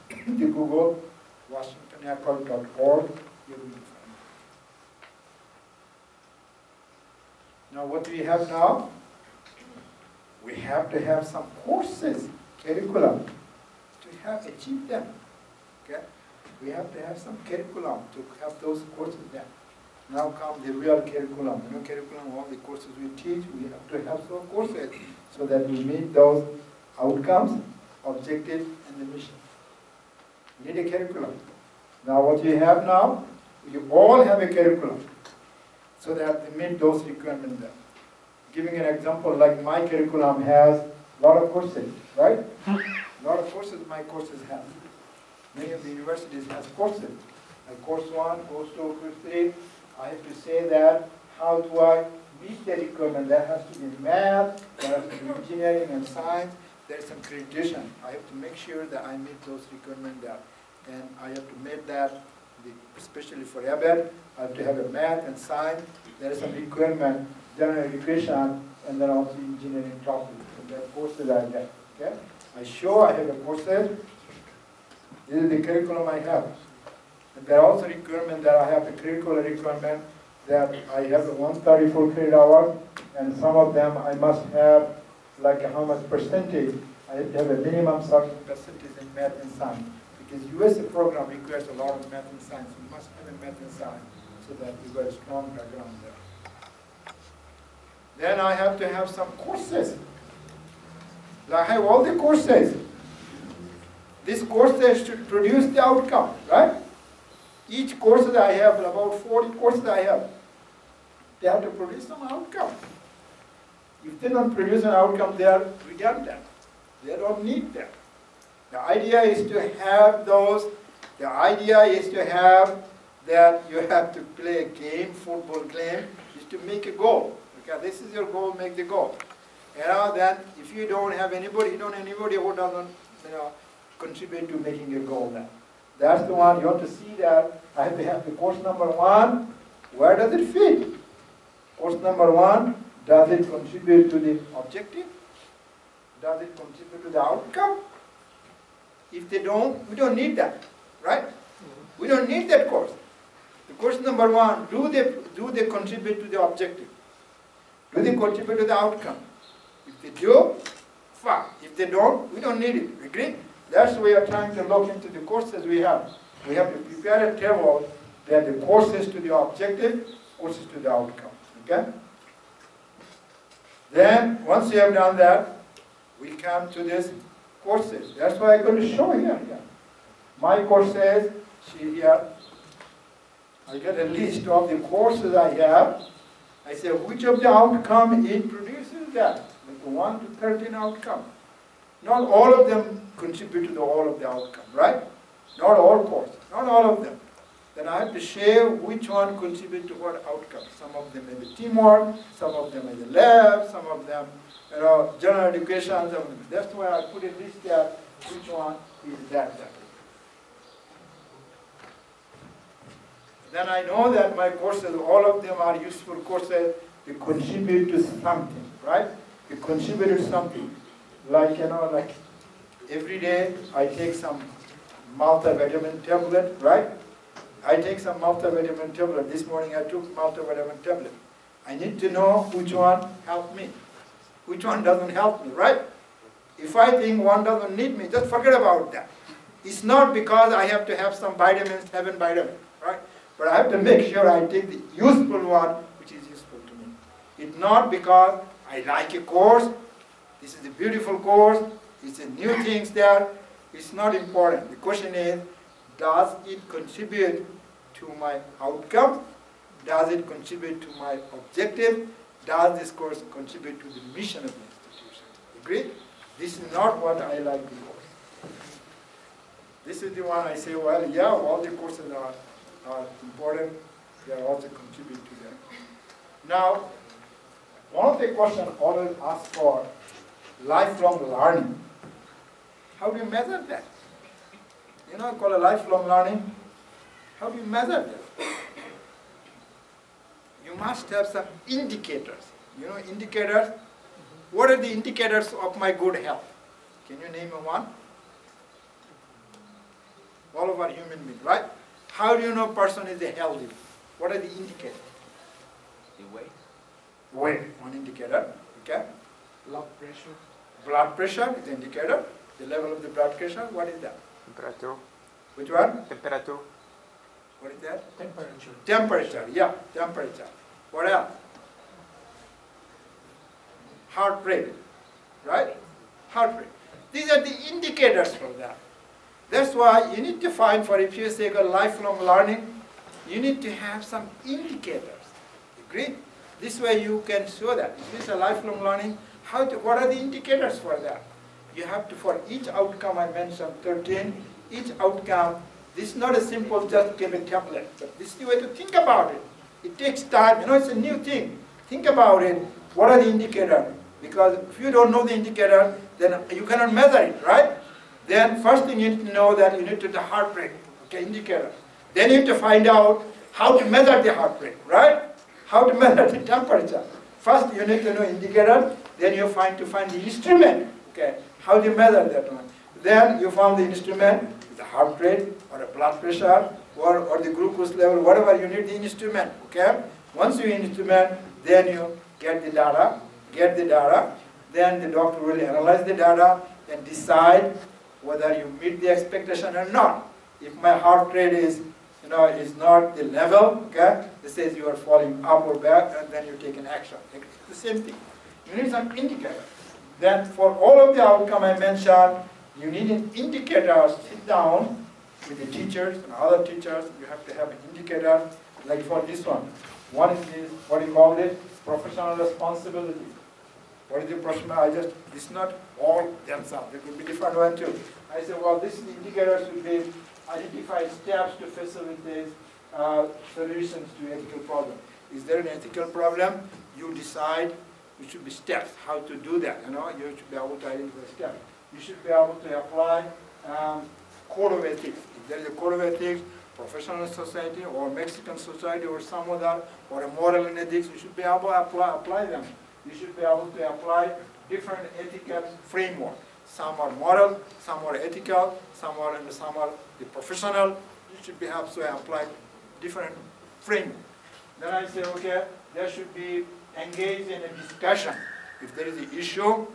the Google WashingtonAccord.org, you will find it. Now what do we have now? We have to have some courses, curriculum, to have achieved them. Okay? We have to have some curriculum to have those courses done. Now come the real curriculum. You know, curriculum, all the courses we teach, we have to have some courses so that we meet those outcomes, objectives, and the mission. We need a curriculum. Now what you have now, you all have a curriculum so that they meet those requirements there. Giving an example, like my curriculum has a lot of courses, right? A lot of courses my courses have. Many of the universities has courses. Like course 1, course 2, course 3. I have to say that, how do I meet the requirement? There has to be math, there has to be engineering and science, there is some accreditation. I have to make sure that I meet those requirements there. And I have to make that, especially for ABET, I have to have a math and science. There is some requirement, general education, and then also engineering topics. And there are courses I get. Okay? I show I have a courses. This is the curriculum I have. And there are also requirements that I have a curricular requirement that I have 134 credit hours, and some of them I must have like how much percentage. I have to have a minimum certain percentage in math and science. Because USA program requires a lot of math and science. You must have a math and science so that you got a strong background there. Then I have to have some courses. I have all the courses. These courses should produce the outcome, right? Each course that I have, about 40 courses I have, they have to produce some outcome. If they don't produce an outcome, they are redundant. They don't need them. The idea is to have those, the idea is to have that you have to play a game, football game, is to make a goal. Okay, this is your goal, make the goal. Then if you don't have anybody, who doesn't, contribute to making a goal then. That's the one you want to see that. I have to have the course number 1, where does it fit? Course number 1, does it contribute to the objective? Does it contribute to the outcome? If they don't, we don't need that, right? We don't need that course. The course number 1, do they contribute to the objective? Do they contribute to the outcome? If they do, fine. If they don't, we don't need it. Agree? That's why we are trying to look into the courses we have. We have to prepare a table that the courses to the objective, courses to the outcome. Okay? Then, once you have done that, we come to this courses. That's why I'm going to show here. My courses, see here, I get a list of the courses I have. I say, which of the outcome it produces that? Like 1 to 13 outcome. Not all of them contribute to all of the outcome, right? Not all courses, not all of them. Then I have to share which one contribute to what outcome. Some of them may be teamwork, some of them may be lab, some of them, general education. That's why I put a list there, which one is that. Then I know that my courses, all of them are useful courses. They contribute to something, right? They contribute to something. Like, like every day I take some multivitamin tablet, right? I take some multivitamin tablet. This morning I took multivitamin tablet. I need to know which one helped me, which one doesn't help me, right? If I think one doesn't need me, just forget about that. It's not because I have to have some vitamins, 7 vitamins, right? But I have to make sure I take the useful one, which is useful to me. It's not because I like a course. This is a beautiful course. It's a new things there. It's not important. The question is, does it contribute to my outcome? Does it contribute to my objective? Does this course contribute to the mission of the institution? Agreed? This is not what I like the course. This is the one I say, well, yeah, all the courses are important. They also contribute to them. Now, one of the questions always asked for lifelong learning. How do you measure that? You know, called a lifelong learning. How do you measure that? You must have some indicators. You know, indicators. What are the indicators of my good health? Can you name one? All of our human beings, right? How do you know a person is healthy? What are the indicators? The weight. Weight, one indicator. Okay. Blood pressure. Blood pressure is the indicator. The level of the blood pressure, what is that? Temperature. Which one? Temperature. What is that? Temperature. Temperature, yeah, temperature. What else? Heart rate, right? Heart rate. These are the indicators for that. That's why you need to find, for if you say lifelong learning, you need to have some indicators. Agree? This way you can show that. If this is a lifelong learning, what are the indicators for that? You have to, for each outcome I mentioned, 13, each outcome, this is not a simple just give a template, but this is the way to think about it. It takes time, you know, it's a new thing. Think about it. What are the indicators? Because if you don't know the indicator, then you cannot measure it, right? Then first thing you need to know that you need to do the heart rate, okay, indicator. Then you have to find out how to measure the heart rate, right? How to measure the temperature. First you need to know indicator, then you find the instrument, okay? How do you measure that one? Then you found the instrument, the heart rate, or a blood pressure, or the glucose level, whatever you need the instrument, okay? Once you instrument, then you get the data, then the doctor will analyze the data and decide whether you meet the expectation or not. If my heart rate is, you know, is not the level, okay, it says you are falling up or back, and then you take an action. It's the same thing. You need some indicator. Then for all of the outcome I mentioned, you need an indicator. Sit down with the teachers and other teachers. You have to have an indicator. Like for this one. One is this, what do you call it? Professional responsibility. What is the professional? This is not all themselves. There could be different one too. I say, well, this indicator should be identify steps to facilitate solutions to ethical problem. Is there an ethical problem? You decide. It should be steps how to do that. You know, you should be able to identify steps. You should be able to apply code of ethics. If there is a code of ethics, professional society or Mexican society or some other, or a moral and ethics, you should be able to apply them. You should be able to apply different ethical framework. Some are moral, some are ethical, some are the professional. You should be able to apply different framework. Then I say, okay, there should be engaged in a discussion. If there is an issue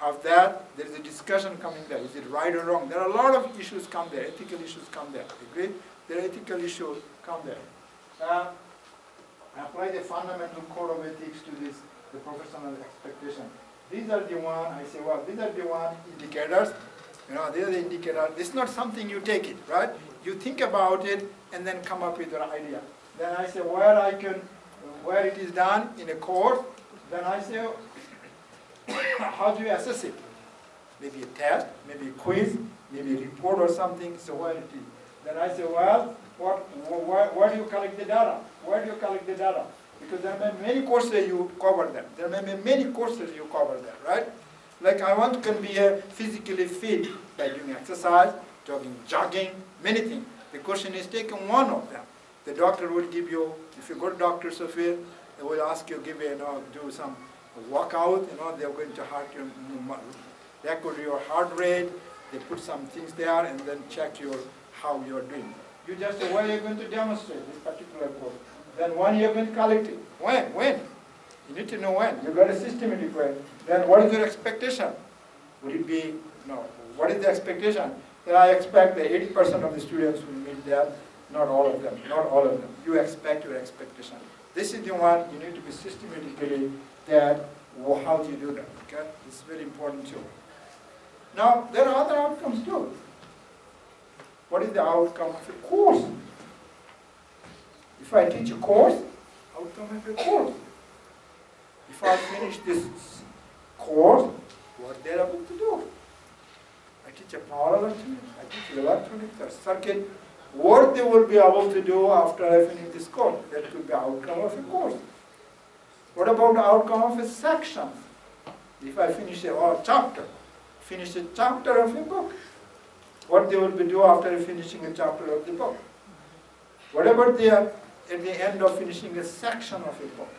of that, there is a discussion coming there. Is it right or wrong? There are a lot of issues come there. Ethical issues come there. Agree? There are ethical issues come there. Apply the fundamental code of ethics to this, the professional expectation. These are the one, I say, well, these are the one indicators. You know, these are the indicators. This is not something you take it, right? You think about it and then come up with your idea. Then I say, where it is done in a course, then I say, how do you assess it? Maybe a test, maybe a quiz, maybe a report or something, so where it is. Then I say, well, where do you collect the data? Where do you collect the data? Because there may be many courses you cover them. There may be many courses you cover them, right? Like I want to be physically fit by doing exercise, jogging, many things. The question is taking one of them. The doctor will give you, if you go to doctor's office, they will ask you, do some workout, they're going to record your heart rate, they put some things there and then check how you're doing. You just say, when are you going to demonstrate this particular course? Then when you're going to collect it? When? You need to know when. You've got a systematic way. Then what is your expectation? Would it be, what is the expectation? Then I expect that 80% of the students will meet that. Not all of them. You expect your expectation. This is the one you need to be systematically that, how do you do that? Okay? It's very important too. Now, there are other outcomes too. What is the outcome of a course? If I teach a course, outcome of a course. If I finish this course, what they're able to do? I teach a power electronics, I teach electronics or circuit. What they will be able to do after I finish this course? That could be outcome of a course. What about the outcome of a section? If I finish a chapter of a book, what they will be do after finishing a chapter of the book? What about at the end of finishing a section of a book?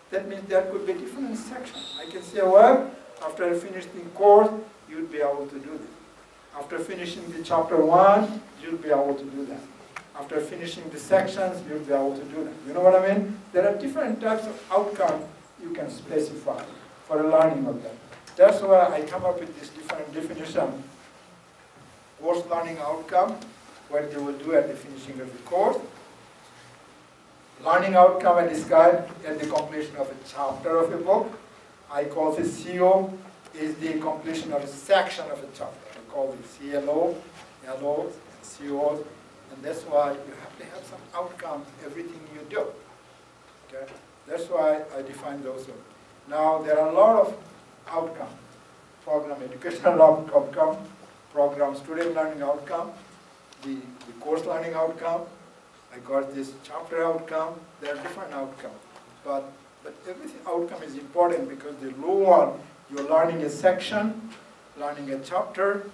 That means there could be different sections. I can say, well, after I finish the course, you'll be able to do this. After finishing the chapter 1, you'll be able to do that. After finishing the sections, you'll be able to do that. You know what I mean? There are different types of outcomes you can specify for a learning of that. That's why I come up with this different definition. Course learning outcome, what they will do at the finishing of the course. Learning outcome I described at the completion of a chapter of a book. I call this CO is the completion of a section of a chapter. I call it CLO, LOs, and COs. And that's why you have to have some outcomes everything you do. Okay? That's why I define those. Now there are a lot of outcomes. Program educational outcome, program student learning outcome, the course learning outcome. I got this chapter outcome. There are different outcomes. But every outcome is important because the low one, you're learning a section, learning a chapter,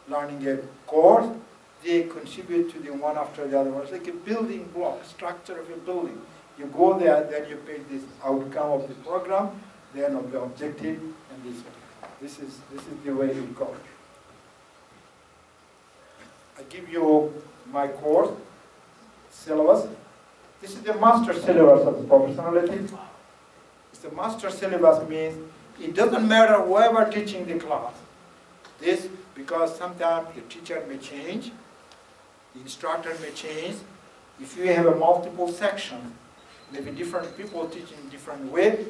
learning a course. They contribute to the one after the other one. It's like a building block, structure of a building. You go there, then you pick this outcome of the program, then of the objective, and this one. This is the way you go. I give you my course syllabus. This is the master syllabus of the professionality. It's the master syllabus means it doesn't matter whoever teaching the class. This because sometimes the teacher may change, the instructor may change. If you have a multiple section, maybe different people teach in different way,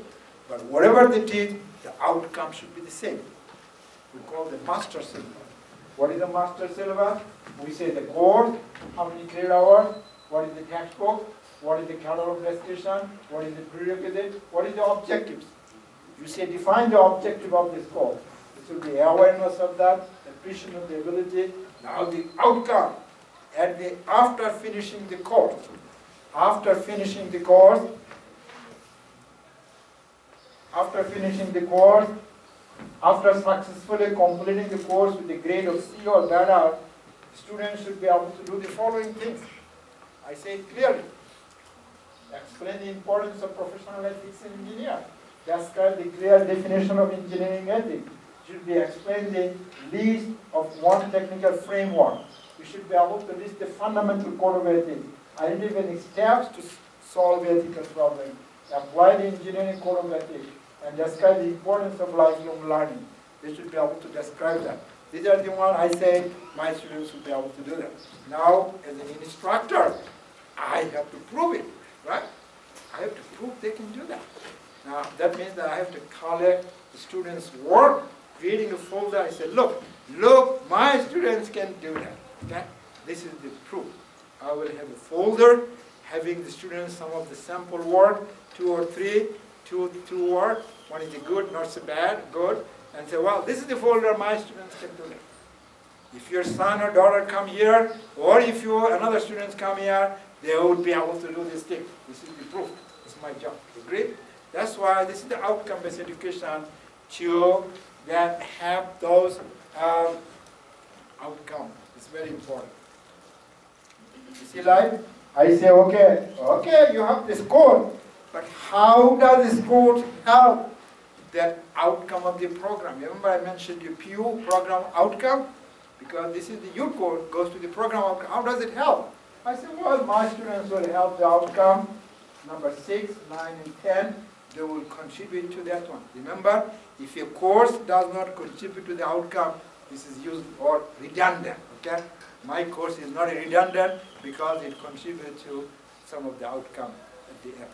but whatever they teach, the outcome should be the same. We call the master syllabus. What is the master syllabus? We say the course, how many credit hours, what is the textbook, what is the catalog description, what is the prerequisite, what is the objectives. You say define the objective of this course. This will be awareness of that, appreciation of the ability. Now the outcome, after finishing the course. After finishing the course, after successfully completing the course with a grade of C or better, students should be able to do the following things. I say it clearly. Explain the importance of professional ethics in engineering. Describe the clear definition of engineering ethics. Should be explained the list of one technical framework. You should be able to list the fundamental code of ethics. Identify steps to solve ethical problems. Apply the engineering code of ethics and describe the importance of lifelong learning. They should be able to describe that. These are the ones I say my students should be able to do that. Now, as an instructor, I have to prove it, right? I have to prove they can do that. Now, that means that I have to collect the students' work, creating a folder. I say, look, my students can do that. Okay? This is the proof. I will have a folder having the students some of the sample work, 2 or 3, two work. One is good, not so bad, good. And say, well, this is the folder my students can do that. If your son or daughter come here, or if another students come here, they would be able to do this thing. This is the proof. This is my job. Agree? That's why this is the outcome-based education to that have those outcomes. It's very important. You see, like, I say, okay, you have this code, but how does this code help that outcome of the program? Remember I mentioned the PU, program outcome? Because this is the U code, goes to the program outcome. How does it help? I said, well, my students will help the outcome. Number 6, 9, and 10, they will contribute to that one. Remember, if your course does not contribute to the outcome, this is used or redundant, okay? My course is not redundant because it contributes to some of the outcome at the end.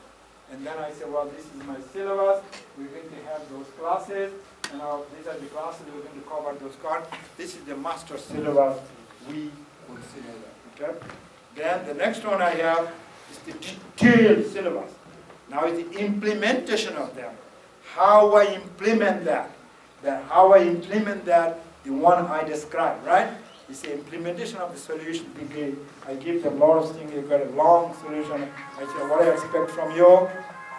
And then I say, well, this is my syllabus. We're going to have those classes. And these are the classes we're going to cover those cards. This is the master syllabus we consider that. Okay? Then the next one I have is the detailed syllabus. Now is the implementation of them. How I implement that. How I implement that, the one I described, right? It's the implementation of the solution. I give them a lot of things. You've got a long solution. I say, what I expect from you.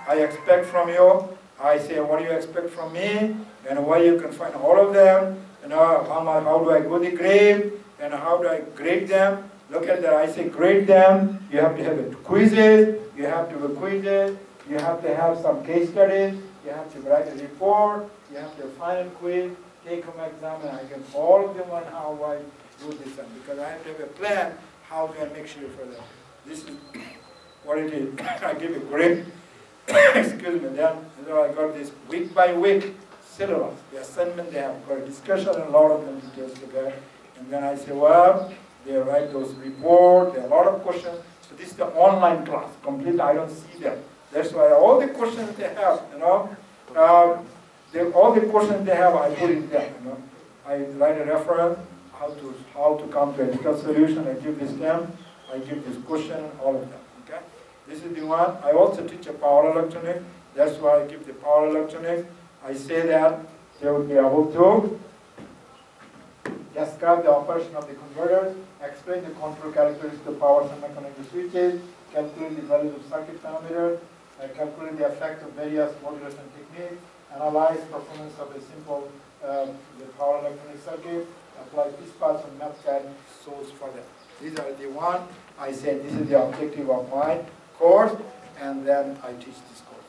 I expect from you. I say, what do you expect from me? And where you can find all of them. And how do I go the grade? And how do I grade them? Look at that. I say grade them. You have to have quizzes. You have to have quizzes. You have to have some case studies. You have to write a report. You have to have final quiz. Take-home exam. And I get all of them on how I do this one. Because I have to have a plan. How do I make sure for that? This is what it is. I give a grade. Excuse me. Then I got this week by week syllabus. The assignment they have got a discussion and a lot of them details together. And then I say, well, they write those reports. There are a lot of questions. So this is the online class. Completely, I don't see them. That's why all the questions they have, all the questions they have, I put in there. I write a reference how to come to a digital solution. I give this them. I give this question, all of them. Okay. This is the one. I also teach a power electronics. That's why I give the power electronics. I say that they will be able to describe the operation of the converters, explain the control characteristics of power semiconductor switches, calculate the values of circuit parameters, calculate the effect of various modulation techniques, analyze performance of a simple the power electronic circuit, apply dispatch and MATCAD source for that. These are the one I said this is the objective of my course, and then I teach this course.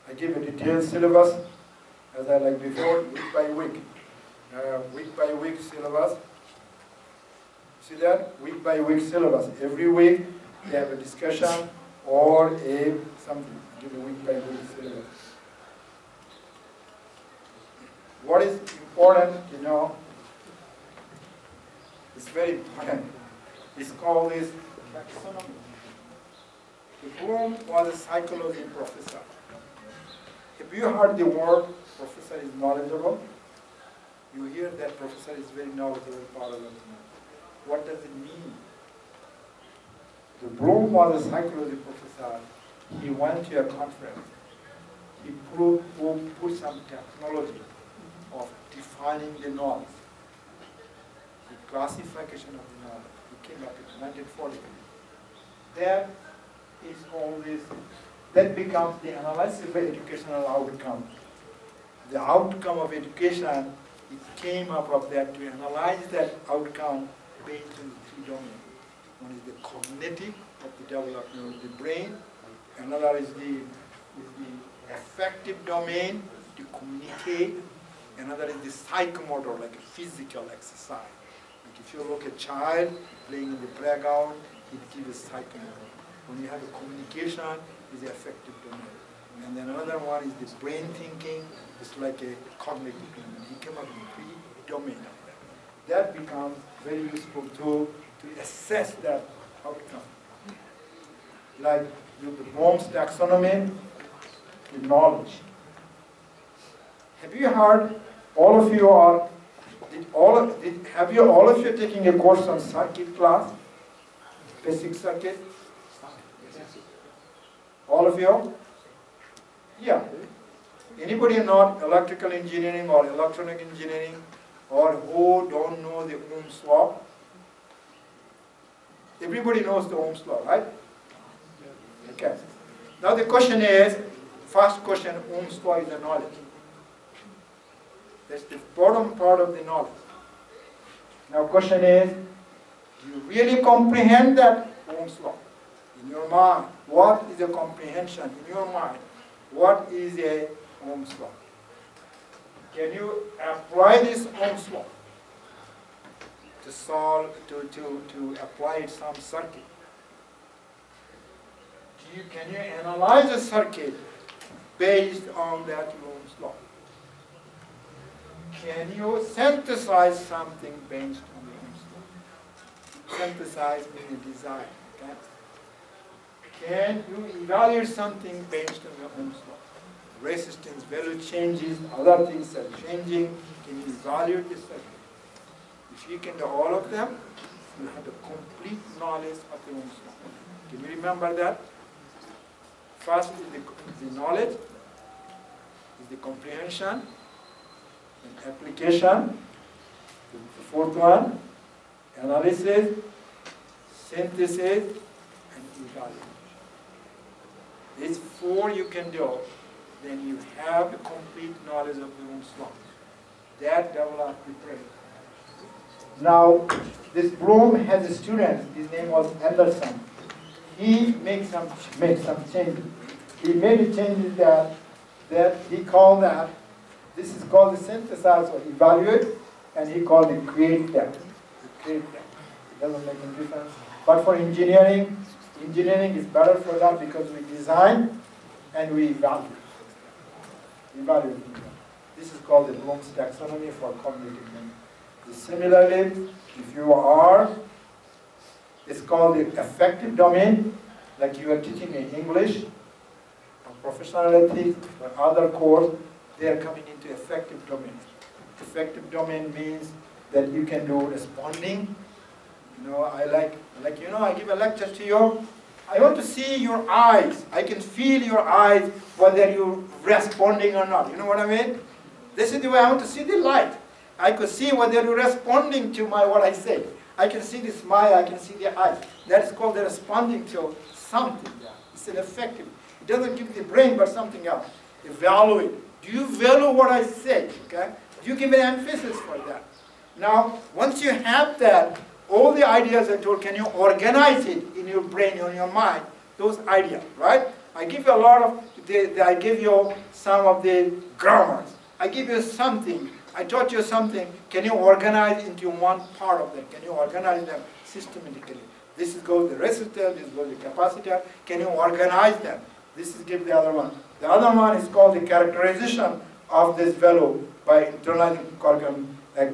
I give a detailed syllabus, as I like before, week by week. Week by week syllabus. See that? Week by week syllabus. Every week they have a discussion or something. Give a week by week syllabus. What is important, it's very important. It's called this taxonomy. Bloom was a psychology professor. Have you heard the word professor is knowledgeable? You hear that professor is very knowledgeable about it. What does it mean? The Bloom was a psychology professor. He went to a conference. He put some technology of defining the knowledge, the classification of the knowledge. He came up in 1940. That is all this. That becomes the analysis of educational outcome. The outcome of education, it came up of that to analyze that outcome based on the three domains. One is the cognitive of the development of the brain. Another is the affective domain to communicate. Another is the psychomotor, like a physical exercise. Like if you look at a child playing in the playground, it gives a psychomotor. When you have a communication, it's the affective domain. And then another one is the brain thinking. It's like a cognitive domain. He came up with three domains of that. That becomes very useful to assess that outcome. Like with the Bloom's taxonomy, with knowledge. Have you heard? All of you are. Have you all of you taking a course on circuit class? Basic circuit. All of you? Yeah. Anybody not electrical engineering or electronic engineering, or who don't know the Ohm's law? Everybody knows the Ohm's law, right? Okay. Now the question is, first question, Ohm's law is the knowledge. That's the bottom part of the knowledge. Now question is, do you really comprehend that Ohm's law? In your mind, what is a comprehension in your mind? What is a Ohm's law? Can you apply this Ohm's law to solve, to apply it some circuit? Can you analyze a circuit based on that Ohm's law? Can you synthesize something based on the Ohm's law? Synthesize meaning design. Okay? Can you evaluate something based on the Ohm's law? resistance value changes, other things are changing. Can you evaluate the circuit? If you can do all of them, you have the complete knowledge of the Ohm's law. Can you remember that? First is the knowledge, is the comprehension, and application. The fourth one, analysis, synthesis, and evaluation. These four you can do, then you have the complete knowledge of the Ohm's law. That develops the brain. Now, this Bloom has a student, his name was Anderson. He made some changes. He made a changes that he called that, this is called the synthesize or evaluate, and he called it create them. Create them. It doesn't make any difference. But for engineering, engineering is better for that because we design and we evaluate. Evaluate. This is called the Bloom's taxonomy for cognitive memory. Similarly, if you are, it's called the affective domain, like you are teaching in English, or professional ethics, or other course, they are coming into affective domain. Affective domain means that you can do responding. You know, I give a lecture to you. I want to see your eyes. I can feel your eyes, whether you're responding or not. You know what I mean? This is the way I want to see the light. I could see whether you're responding to what I say. I can see the smile, I can see the eyes. That is called the responding to something. It's an effective. It doesn't give the brain, but something else. Evaluate. Do you value what I say? Okay? Do you give an emphasis for that? Now, once you have that, all the ideas I told, can you organize it in your brain, in your mind? Those ideas, right? I give you a lot of, I give you some of the grammars. I give you something. I taught you something. Can you organize into one part of them? Can you organize them systematically? This is goes the resistor, this goes the capacitor. Can you organize them? This is give the other one. The other one is called the characterization of this value by internalizing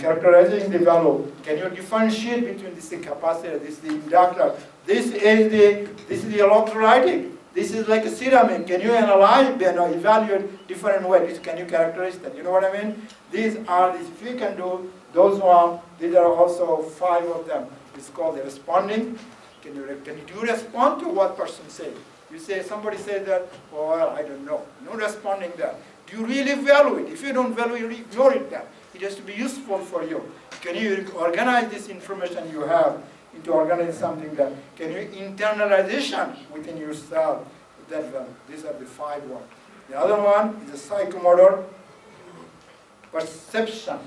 characterizing the value. Can you differentiate between this is the capacitor, this is the inductor, this is the electrolytic. This is like a ceramic. Can you analyze them or evaluate different ways? Can you characterize that? You know what I mean? These are, if you can do those ones, these are also 5 of them. It's called the responding. Can you respond to what person says? You say, somebody says that, oh, well, I don't know. No responding that. Do you really value it? If you don't value it, you ignore it then. It has to be useful for you. Can you organize this information you have into organize something that, can you internalization within yourself that value? These are the 5 ones. The other one is a psychomotor perception.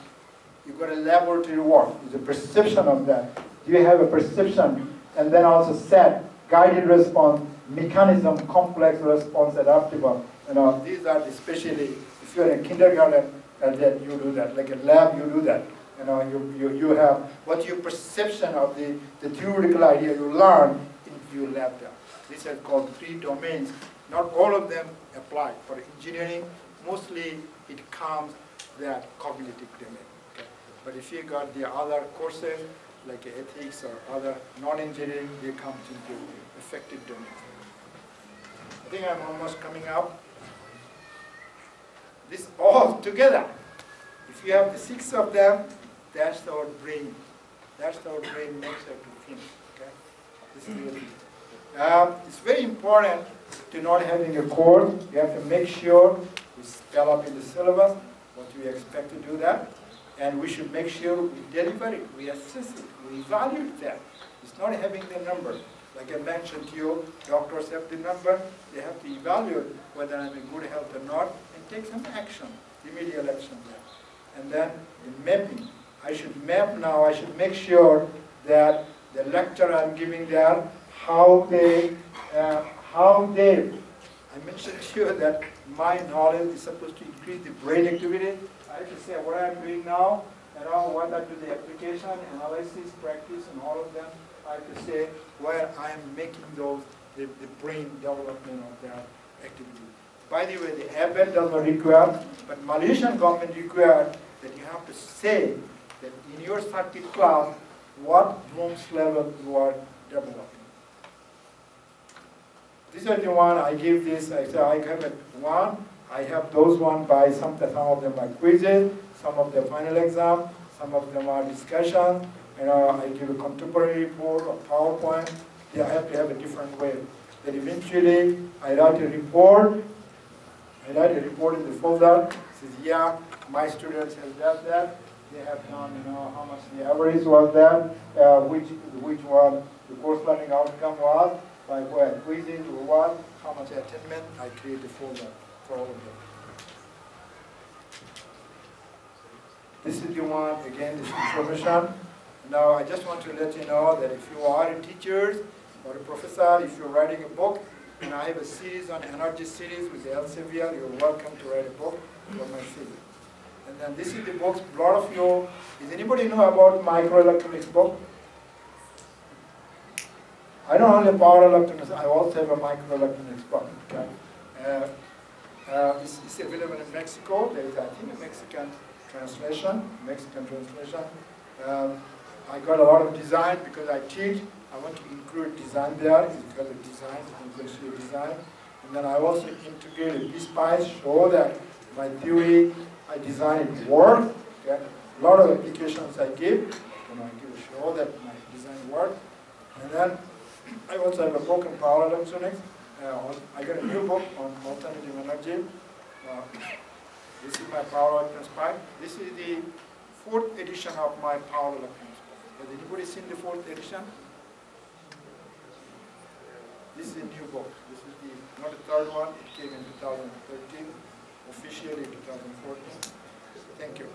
You got a laboratory work. It's a perception of that. Do you have a perception? And then also set, guided response, mechanism, complex response, adaptable. You know, these are especially if you're in kindergarten, that you do that. Like a lab, you do that. You know, you have what your perception of the theoretical idea you learn in your lab there. These are called 3 domains. Not all of them apply. For engineering, mostly it comes that cognitive domain. Okay? But if you got the other courses, like ethics or other non-engineering, they come into affective domain. I think I'm almost coming up. This all together, if you have the 6 of them, that's our brain. That's our brain makes us to think. Okay? This is really it's very important to not having a course. You have to make sure we spell up in the syllabus what we expect to do that. And we should make sure we deliver it, we assess it, we evaluate that. It's not having the number. Like I mentioned to you, doctors have the number. They have to evaluate whether I'm in good health or not and take some action, remedial action there. And then the mapping. I should map now. I should make sure that the lecture I'm giving there, how they, I mentioned to you that my knowledge is supposed to increase the brain activity. I have to say what I'm doing now, and what I do the application, analysis, practice, and all of them. I have to say where I am making those, the brain development of their activity. By the way, the ABET does not require, but Malaysian government requires that you have to say that in your circuit class, what Bloom's level you are developing. These are the one I give this, I say I have a 1, I have those one by some of them are quizzes, some of them final exam, some of them are discussion. I give a contemporary report or PowerPoint. I have to have a different way. Then eventually, I write a report. I write a report in the folder. Says, yeah, my students have done that. They have done, how much the average was that, which one the course learning outcome was, by what quizzes or what, how much attainment. I create a folder for all of them. This is the one, again, this information. Now, I just want to let you know that if you are a teacher or a professor, if you're writing a book, and I have a series on energy series with Elsevier, you're welcome to write a book for my series. And then this is the books, a lot of you, does anybody know about microelectronics book? I don't only power electronics, I also have a microelectronics book. Okay? It's available in Mexico. There is, I think, a Mexican translation. I got a lot of design because I teach. I want to include design there. It's because of design, conceptual design. And then I also integrate a B-Spice, show that my theory, I design it work. Okay? A lot of applications I give. I give a show that my design work. And then I also have a book on power electronics. I got a new book on alternative energy. This is my power electronics pipe. This is the 4th edition of my power electronics. Has anybody seen the 4th edition? This is a new book. This is the, not the 3rd one. It came in 2013, officially 2014. Thank you.